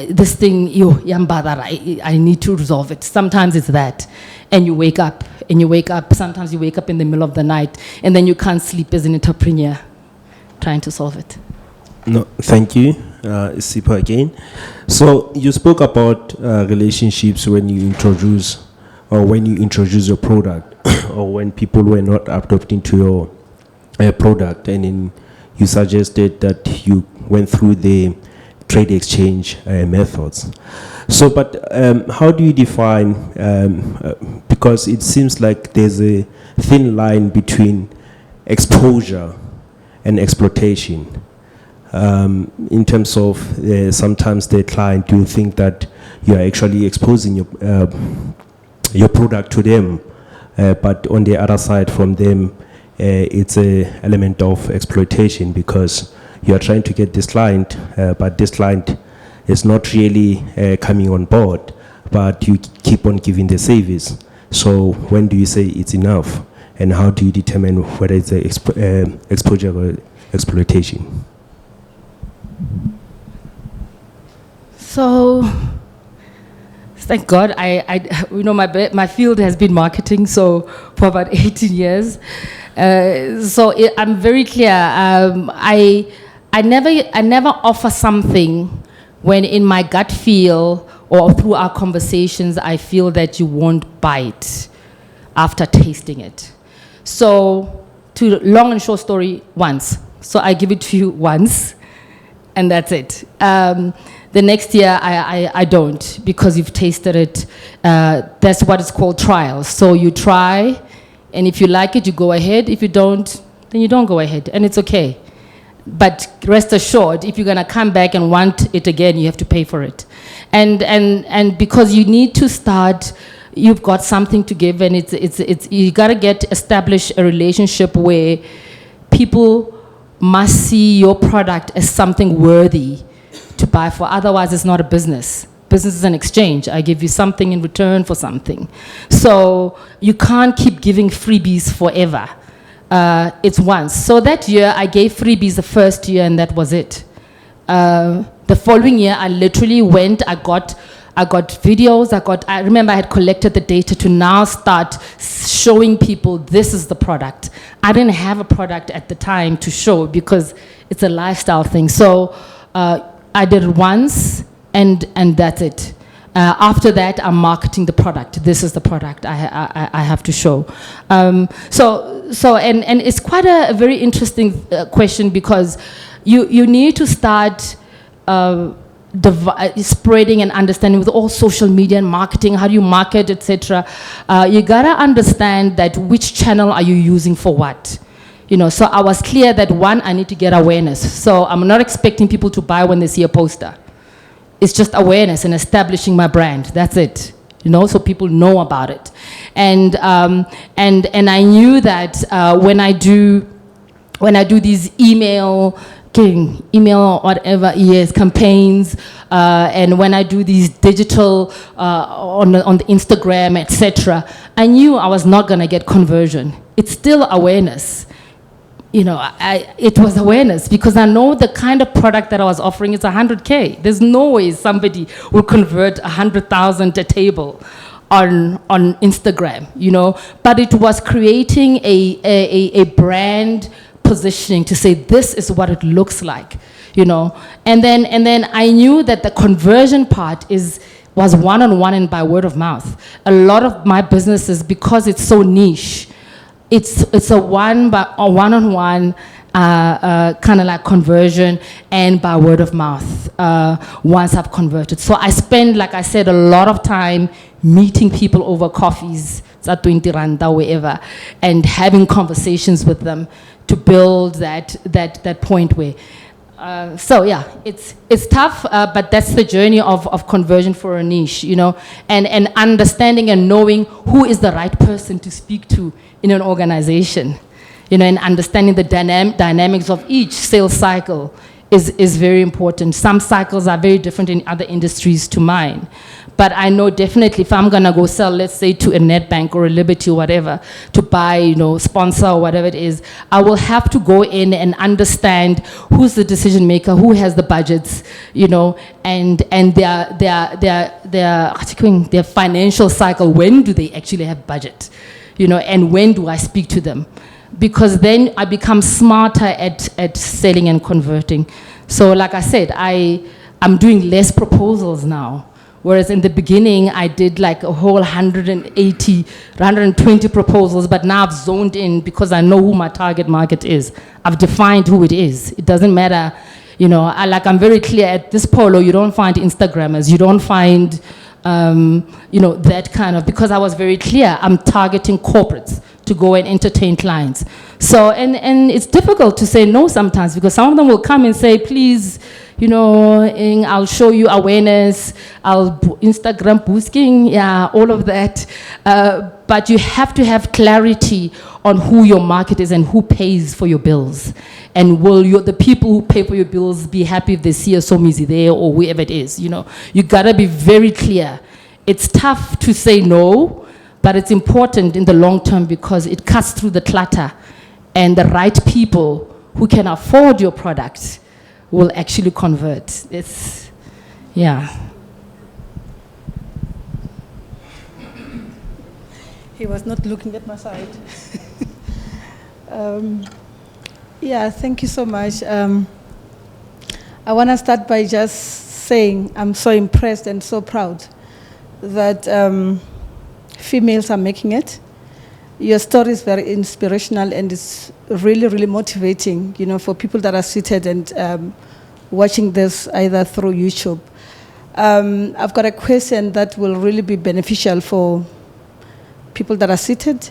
this thing, I need to resolve it. Sometimes it's that. And you wake up, sometimes you wake up in the middle of the night, and then you can't sleep as an entrepreneur trying to solve it. No, thank you, Sipho again. So you spoke about relationships when you introduce your product, or when people were not adopting to your product, and in you suggested that you went through the trade exchange methods. So, but how do you define, because it seems like there's a thin line between exposure and exploitation. In terms of sometimes the client, you think that you are actually exposing your product to them, but on the other side from them, it's an element of exploitation, because you are trying to get this client, but this client is not really coming on board, but you keep on giving the service. So when do you say it's enough, and how do you determine whether it's exposure or exploitation? So, thank God, I you know, my field has been marketing, so for about 18 years. I'm very clear. I never offer something when in my gut feel or through our conversations I feel that you won't buy it after tasting it. So, to long and short story, once. So I give it to you once, and that's it. The next year I don't, because you've tasted it. That's what is called trials. So you try. And if you like it, you go ahead. If you don't, then you don't go ahead, and it's okay. But rest assured, if you're gonna come back and want it again, you have to pay for it. And because you need to start, you've got something to give, and it's you gotta establish a relationship where people must see your product as something worthy to buy for. Otherwise, it's not a business. Business is an exchange. I give you something in return for something. So you can't keep giving freebies forever. It's once. So that year, I gave freebies the first year, and that was it. The following year, I literally went, I got videos, I remember I had collected the data to now start showing people this is the product. I didn't have a product at the time to show because it's a lifestyle thing. So I did it once, and that's it. After that, I'm marketing the product. This is the product I have to show. So it's quite a very interesting question, because you need to start spreading and understanding with all social media and marketing, how do you market, etc. You gotta understand that which channel are you using for what. You know, so I was clear that one, I need to get awareness. So I'm not expecting people to buy when they see a poster. It's just awareness and establishing my brand. That's it. You know, so people know about it. And I knew that when I do these email or whatever, yes, campaigns, and when I do these digital on the Instagram, etc., I knew I was not gonna get conversion. It's still awareness. You know, it was awareness, because I know the kind of product that I was offering is 100K. There's no way somebody will convert 100,000 a table on Instagram, you know. But it was creating a brand positioning to say this is what it looks like, you know. And then I knew that the conversion part was one-on-one and by word of mouth. A lot of my businesses, because it's so niche, it's a one-on-one kind of like conversion and by word of mouth once I've converted. So I spend, like I said, a lot of time meeting people over coffees, 20 rand or wherever, and having conversations with them to build that point where. So yeah, it's tough, but that's the journey of conversion for a niche, you know, and understanding and knowing who is the right person to speak to in an organization, you know, and understanding the dynamics of each sales cycle is very important. Some cycles are very different in other industries to mine. But I know definitely if I'm gonna go sell, let's say to a Nedbank or a Liberty or whatever, to buy, you know, sponsor or whatever it is, I will have to go in and understand who's the decision maker, who has the budgets, you know, and their financial cycle. When do they actually have budget, you know, and when do I speak to them? Because then I become smarter at selling and converting. So like I said, I'm doing less proposals now. Whereas in the beginning, I did like a whole 180, 120 proposals, but now I've zoned in because I know who my target market is. I've defined who it is. It doesn't matter, you know, I'm very clear at this polo, you don't find Instagrammers, you don't find, you know, that kind of, because I was very clear, I'm targeting corporates to go and entertain clients. So, and it's difficult to say no sometimes, because some of them will come and say, please, you know, I'll show you awareness, I'll Instagram boosting, yeah, all of that. But you have to have clarity on who your market is and who pays for your bills. And will the people who pay for your bills be happy if they see a Somizi there or whoever it is, you know? You gotta be very clear. It's tough to say no, but it's important in the long term because it cuts through the clutter, and the right people who can afford your product will actually convert. It's, yeah. He was not looking at my side. Yeah, thank you so much. I want to start by just saying I'm so impressed and so proud that females are making it. Your story is very inspirational and it's really, really motivating, you know, for people that are seated and watching this either through YouTube. I've got a question that will really be beneficial for people that are seated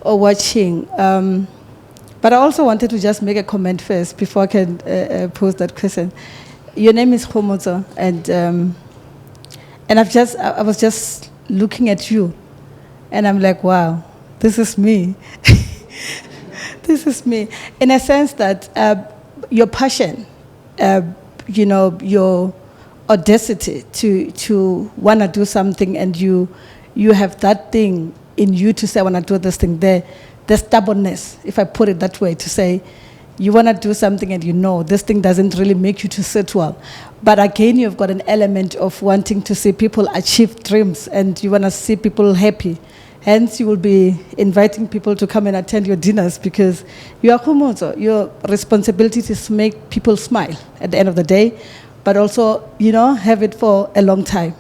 or watching. But I also wanted to just make a comment first before I can pose that question. Your name is Kgomotso, and I was just looking at you, and I'm like, wow, this is me. This is me. In a sense that your passion, your audacity to want to do something, and you have that thing in you to say, I want to do this thing there. The stubbornness, if I put it that way, to say you want to do something and this thing doesn't really make you to sit well. But again, you've got an element of wanting to see people achieve dreams, and you want to see people happy. Hence, you will be inviting people to come and attend your dinners, because you are Kgomotso. Your responsibility is to make people smile at the end of the day, but also, have it for a long time.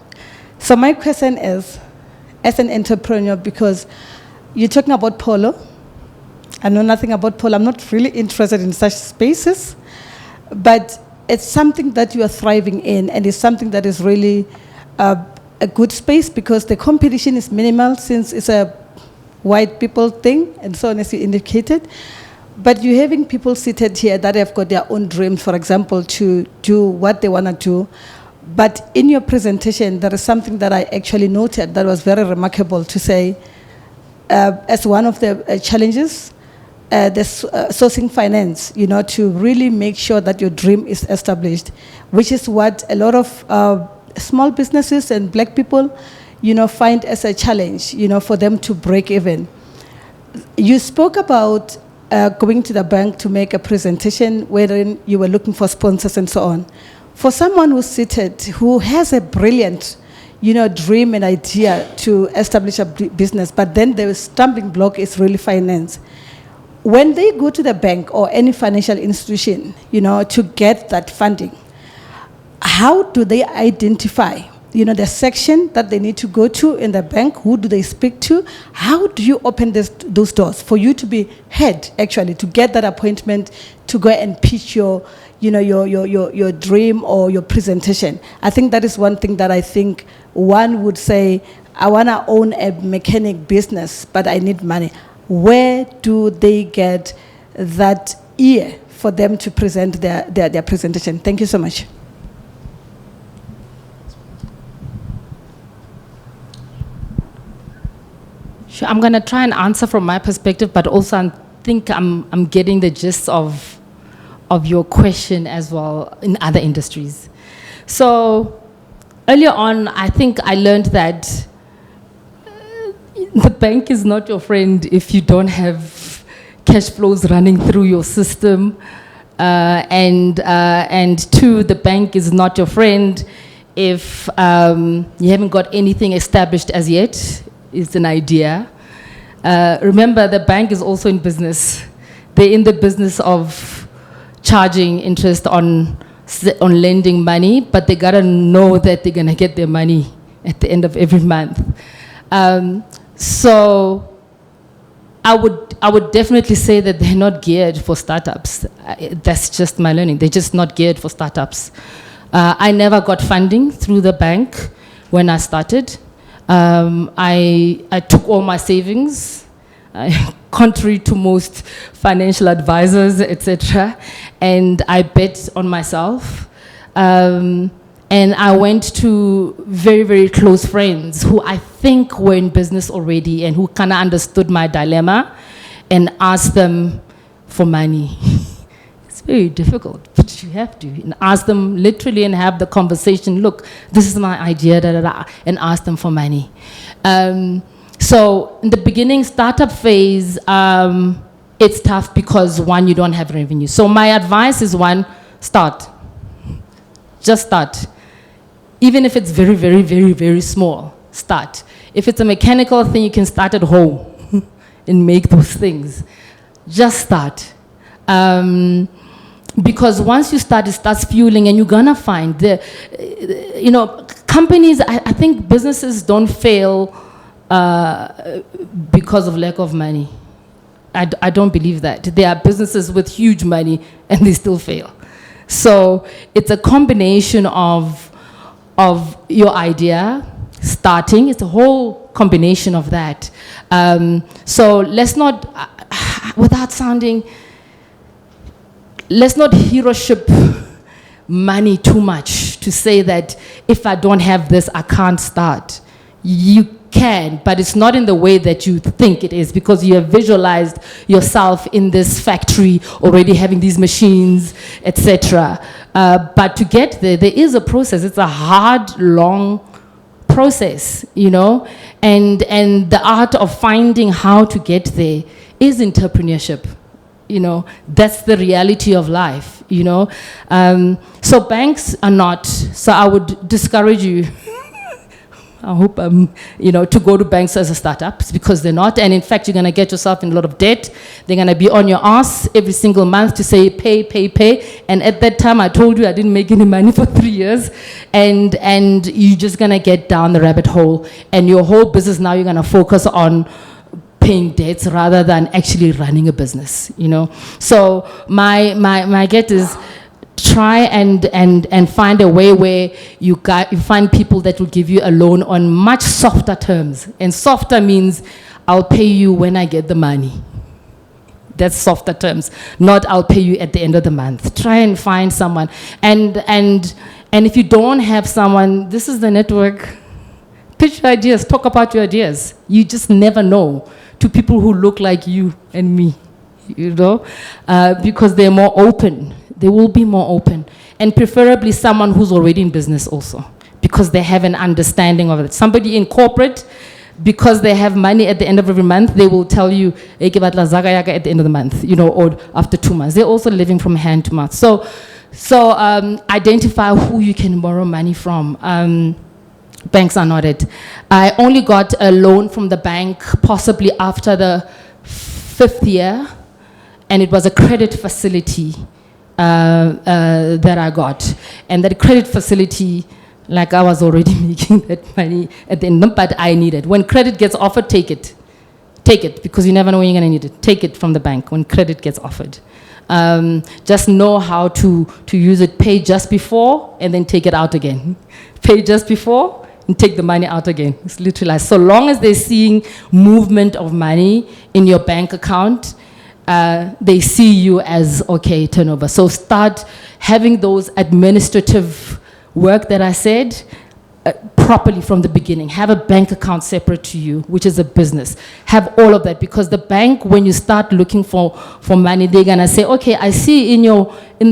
So my question is, as an entrepreneur, because you're talking about polo, I know nothing about polo. I'm not really interested in such spaces, but it's something that you are thriving in, and it's something that is really a good space, because the competition is minimal, since it's a white people thing, and so on, as you indicated. But you're having people seated here that have got their own dreams, for example, to do what they want to do. But in your presentation, there is something that I actually noted that was very remarkable, to say, as one of the challenges, the sourcing finance, to really make sure that your dream is established, which is what a lot of small businesses and black people, find as a challenge, for them to break even. You spoke about going to the bank to make a presentation wherein you were looking for sponsors and so on. For someone who's seated, who has a brilliant, dream and idea to establish a business, but then the stumbling block is really finance. When they go to the bank or any financial institution, to get that funding, how do they identify, the section that they need to go to in the bank? Who do they speak to? How do you open those doors for you to be heard, actually, to get that appointment to go and pitch your dream or your presentation? I think that is one thing that I think one would say, I want to own a mechanic business, but I need money. Where do they get that ear for them to present their presentation? Thank you so much. Sure, I'm going to try and answer from my perspective, but also I think I'm getting the gist of your question as well in other industries. So earlier on, I think I learned that the bank is not your friend if you don't have cash flows running through your system, and two, the bank is not your friend if you haven't got anything established as yet. It's an idea. Remember, the bank is also in business. They're in the business of charging interest on lending money, but they gotta know that they're gonna get their money at the end of every month. So I would definitely say that they're not geared for startups. That's just my learning. They're just not geared for startups. I never got funding through the bank when I started. I took all my savings, contrary to most financial advisors, etc., and I bet on myself. And I went to very, very close friends who I think were in business already and who kind of understood my dilemma, and asked them for money. It's very difficult, but you have to. And ask them literally and have the conversation, look, this is my idea, da, da, da, and ask them for money. So in the beginning, startup phase, it's tough because, one, you don't have revenue. So my advice is, one, start. Just start. Even if it's very, very, very, very small, start. If it's a mechanical thing, you can start at home and make those things. Just start. Because once you start, it starts fueling, and you're gonna find companies, I think businesses don't fail because of lack of money. I don't believe that. There are businesses with huge money and they still fail. So it's a combination of your idea, starting, it's a whole combination of that. So let's not, without sounding let's not hero ship money too much to say that if I don't have this, I can't start. You can, but it's not in the way that you think it is, because you have visualized yourself in this factory already having these machines, etc. But to get there, there is a process. It's a hard, long process, you know, and the art of finding how to get there is entrepreneurship. You know, that's the reality of life, you know. So banks are not, so I would discourage you, I hope, you know, to go to banks as a startup, because they're not. And in fact, you're going to get yourself in a lot of debt. They're going to be on your ass every single month to say, pay, pay, pay. And at that time, I told you I didn't make any money for 3 years. And you're just going to get down the rabbit hole. And your whole business now, you're going to focus on paying debts rather than actually running a business, you know. So my get is, try and find a way where you find people that will give you a loan on much softer terms. And softer means I'll pay you when I get the money. That's softer terms, not I'll pay you at the end of the month. Try and find someone. And if you don't have someone, this is the network. Pitch your ideas, talk about your ideas. You just never know, to people who look like you and me, you know, because they're more open. They will be more open, and preferably someone who's already in business also, because they have an understanding of it. Somebody in corporate, because they have money at the end of every month, they will tell you, "Hey, give at the end of the month," you know, or after 2 months. They're also living from hand to mouth. So identify who you can borrow money from. Banks are not it. I only got a loan from the bank possibly after the 5th year, and it was a credit facility that I got. And that credit facility, like I was already making that money at the end, but I need it. When credit gets offered, take it. Take it, because you never know when you're gonna need it. Take it from the bank when credit gets offered. Just know how to use it. Pay just before and then take it out again. Pay just before and take the money out again. It's literally like, so long as they're seeing movement of money in your bank account, they see you as, okay, turnover. So start having those administrative work that I said properly from the beginning. Have a bank account separate to you, which is a business. Have all of that, because the bank, when you start looking for money, they're gonna say, okay, I see in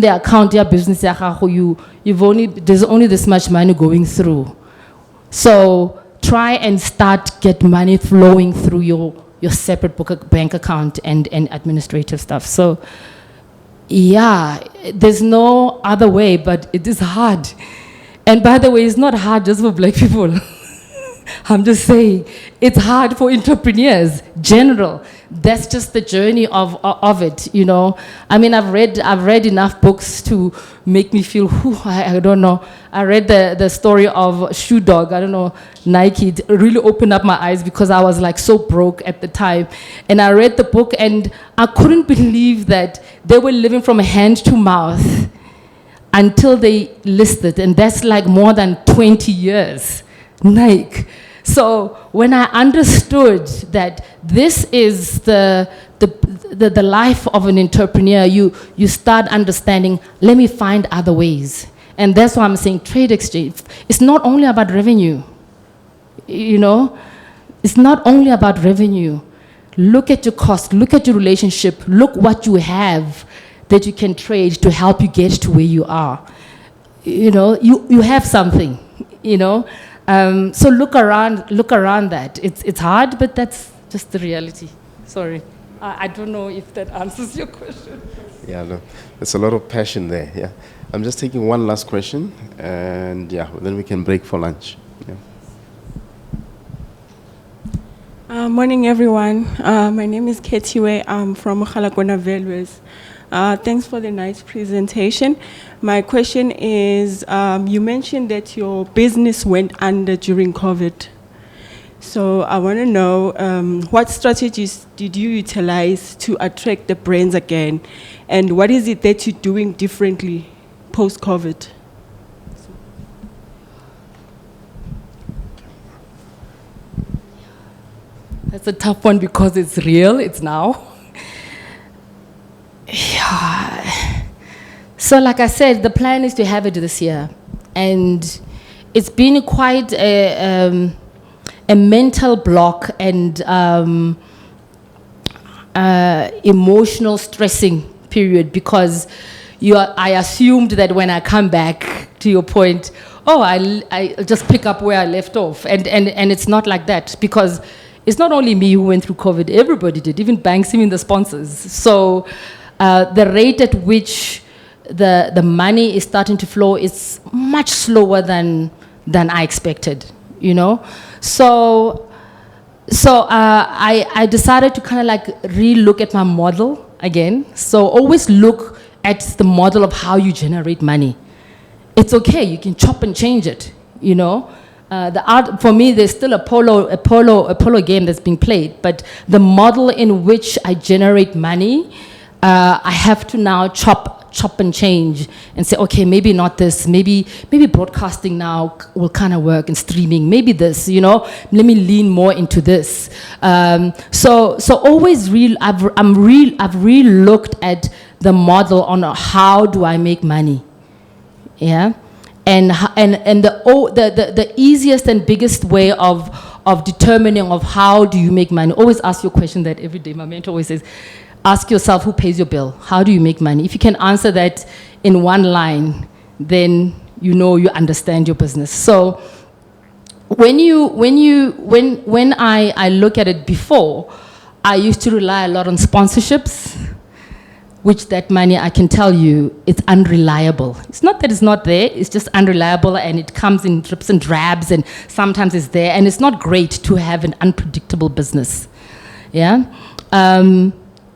the account, your business, there's only this much money going through. So try and get money flowing through your separate bank account and administrative stuff. So yeah, there's no other way, but it is hard. And by the way, it's not hard just for black people. I'm just saying, it's hard for entrepreneurs, general. That's just the journey of it, you know. I mean, I've read enough books to make me feel, I don't know. I read the story of Shoe Dog, I don't know, Nike. It really opened up my eyes, because I was like so broke at the time. And I read the book and I couldn't believe that they were living from hand to mouth until they listed. And that's like more than 20 years. Nike. So when I understood that this is the life of an entrepreneur, you start understanding, let me find other ways. And that's why I'm saying trade exchange. It's not only about revenue, you know. It's not only about revenue. Look at your cost, look at your relationship, look what you have that you can trade to help you get to where you are. You know, you have something, you know. So look around that. It's hard, but that's just the reality. Sorry. I don't know if that answers your question. Yeah, no, there's a lot of passion there. Yeah, I'm just taking one last question, and yeah, then we can break for lunch. Yeah. Morning, everyone. My name is Ketiwe. I'm from Mogalakwena Velwes. Thanks for the nice presentation. My question is, you mentioned that your business went under during COVID. So I want to know, what strategies did you utilize to attract the brands again? And what is it that you're doing differently post-COVID? That's a tough one, because it's real, it's now. Yeah. So like I said, the plan is to have it this year. And it's been quite a mental block and emotional stressing period, because I assumed that when I come back, to your point, I just pick up where I left off. And it's not like that, because it's not only me who went through COVID, everybody did, even banks, even the sponsors. So the rate at which the money is starting to flow is much slower than I expected, you know? So I decided to kind of like re-look at my model again. So always look at the model of how you generate money. It's okay, you can chop and change it, you know? The art, for me, there's still a polo game that's being played, but the model in which I generate money, I have to now chop and change and say, okay, maybe not this, maybe broadcasting now will kind of work, and streaming, maybe this, you know, let me lean more into this. So always I've re-looked at the model on how do I make money, yeah, and the easiest and biggest way of determining of how do you make money. Always ask your question that every day. My mentor always says, ask yourself who pays your bill. How do you make money? If you can answer that in one line, then you know you understand your business. So when I look at it before, I used to rely a lot on sponsorships, which that money, I can tell you, it's unreliable. It's not that it's not there, it's just unreliable, and it comes in drips and drabs, and sometimes it's there, and it's not great to have an unpredictable business, yeah?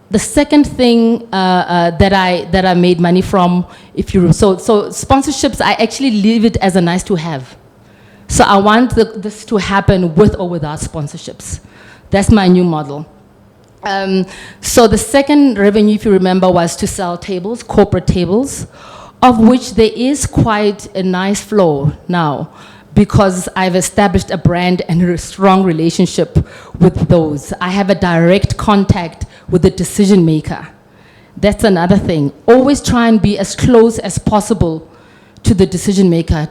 The second thing that I made money from, so sponsorships, I actually leave it as a nice to have. So I want this to happen with or without sponsorships. That's my new model. So the second revenue, if you remember, was to sell tables, corporate tables, of which there is quite a nice flow now, because I've established a brand and a strong relationship with those. I have a direct contact with the decision maker. That's another thing. Always try and be as close as possible to the decision maker.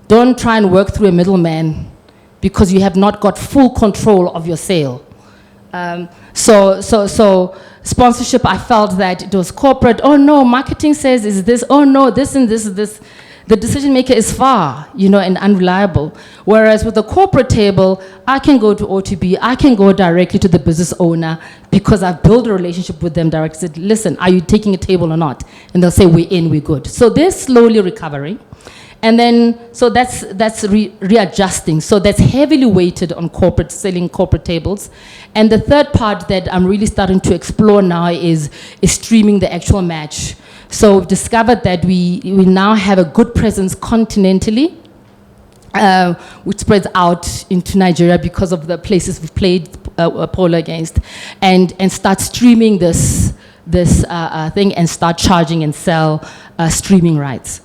Don't try and work through a middleman, because you have not got full control of your sale. So sponsorship, I felt that it was corporate. Oh no, marketing says is this. Oh no, this and this is this. The decision maker is far, you know, and unreliable. Whereas with the corporate table, I can go to OTB, I can go directly to the business owner, because I've built a relationship with them directly. Said, listen, are you taking a table or not? And they'll say, we're in, we're good. So they're slowly recovering. And then, so that's readjusting. So that's heavily weighted on selling corporate tables. And the third part that I'm really starting to explore now is streaming the actual match. So we've discovered that we now have a good presence continentally, which spreads out into Nigeria because of the places we've played polo against, and start streaming this thing and start charging and sell streaming rights.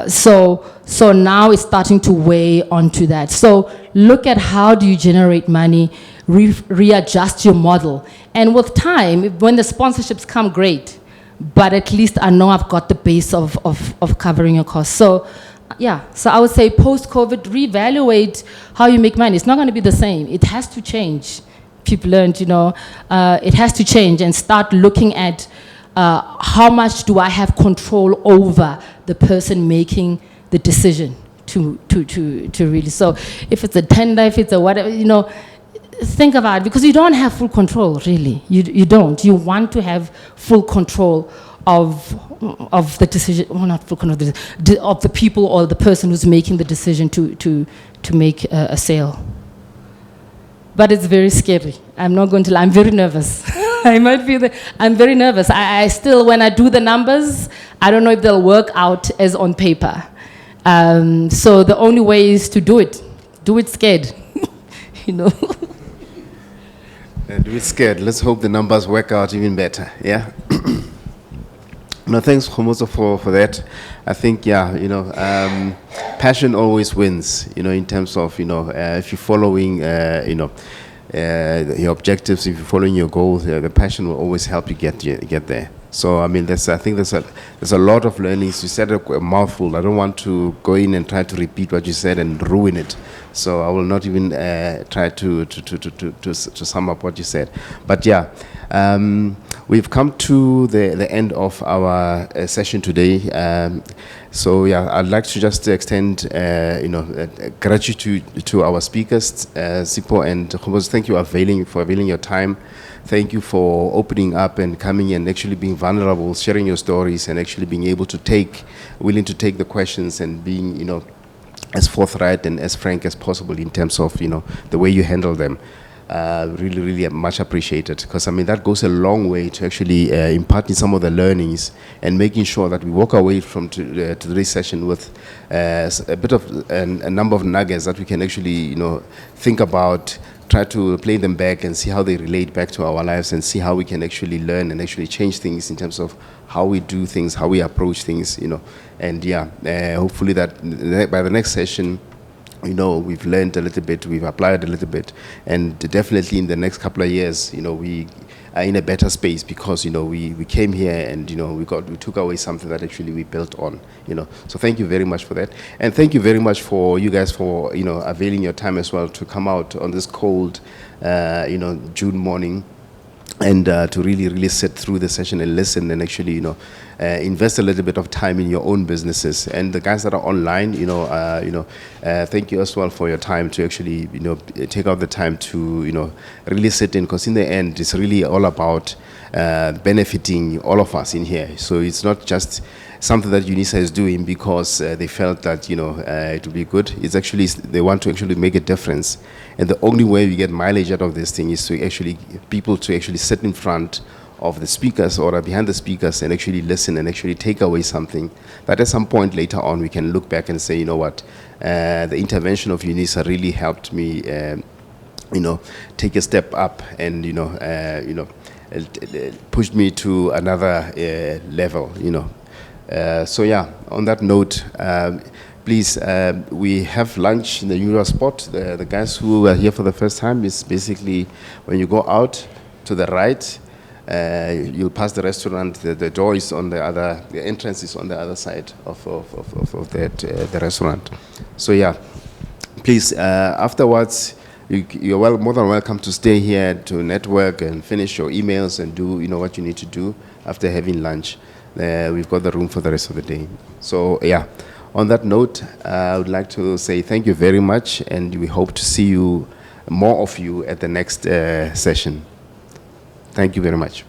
So now it's starting to weigh onto that. So look at how do you generate money, readjust your model. And with time, when the sponsorships come, great. But at least I know I've got the base of covering your costs. So yeah, so I would say post-COVID, reevaluate how you make money. It's not going to be the same. It has to change. People learned, you know, it has to change, and start looking at how much do I have control over the person making the decision to really. So if it's a tender, if it's a whatever, you know, think about it, because you don't have full control, really. You don't. You want to have full control of the decision, well, not full control of the people or the person who's making the decision to make a sale. But it's very scary. I'm not going to lie. I'm very nervous. I'm very nervous. I still, when I do the numbers, I don't know if they'll work out as on paper. So the only way is to do it scared, you know. Do it scared. Let's hope the numbers work out even better. Yeah. No, thanks, Kgomotso, for that. I think, yeah, you know, passion always wins. You know, in terms of, you know, if you're following, you know, your objectives, if you're following your goals, the passion will always help you get there. So I mean, I think there's a lot of learnings. You said a mouthful. I don't want to go in and try to repeat what you said and ruin it. So I will not even try to sum up what you said. But yeah, we've come to the end of our session today. So yeah, I'd like to just extend gratitude to our speakers, Sipho and Kgomotso. Thank you for availing your time. Thank you for opening up and coming and actually being vulnerable, sharing your stories, and actually being able to willing to take the questions and being, as forthright and as frank as possible in terms of, the way you handle them. Really, really much appreciated, because I mean that goes a long way to actually imparting some of the learnings and making sure that we walk away from today's session with a bit of a number of nuggets that we can actually think about, try to play them back and see how they relate back to our lives, and see how we can actually learn and actually change things in terms of how we do things, how we approach things, and yeah, hopefully that by the next session, we've learned a little bit, we've applied a little bit, and definitely in the next couple of years, we are in a better space, because we came here and we took away something that actually we built on. So thank you very much for that, and thank you very much for you guys for availing your time as well to come out on this cold June morning, and to really sit through the session and listen and actually invest a little bit of time in your own businesses. And the guys that are online, thank you as well for your time to actually take out the time to really sit in, because in the end it's really all about benefiting all of us in here. So it's not just something that UNISA is doing because they felt that it would be good. It's actually they want to actually make a difference, and the only way we get mileage out of this thing is to actually people to actually sit in front of the speakers or behind the speakers and actually listen and actually take away something that at some point later on we can look back and say, what, the intervention of UNISA really helped me take a step up and pushed me to another level. So yeah, on that note, please, we have lunch in the usual spot. The guys who are here for the first time, is basically when you go out to the right, you'll pass the restaurant. The door is on the other. The entrance is on the other side of the restaurant. So yeah, please, afterwards, you're more than welcome to stay here to network and finish your emails and do what you need to do after having lunch. We've got the room for the rest of the day. So yeah, on that note, I would like to say thank you very much, and we hope to see more of you at the next session. Thank you very much.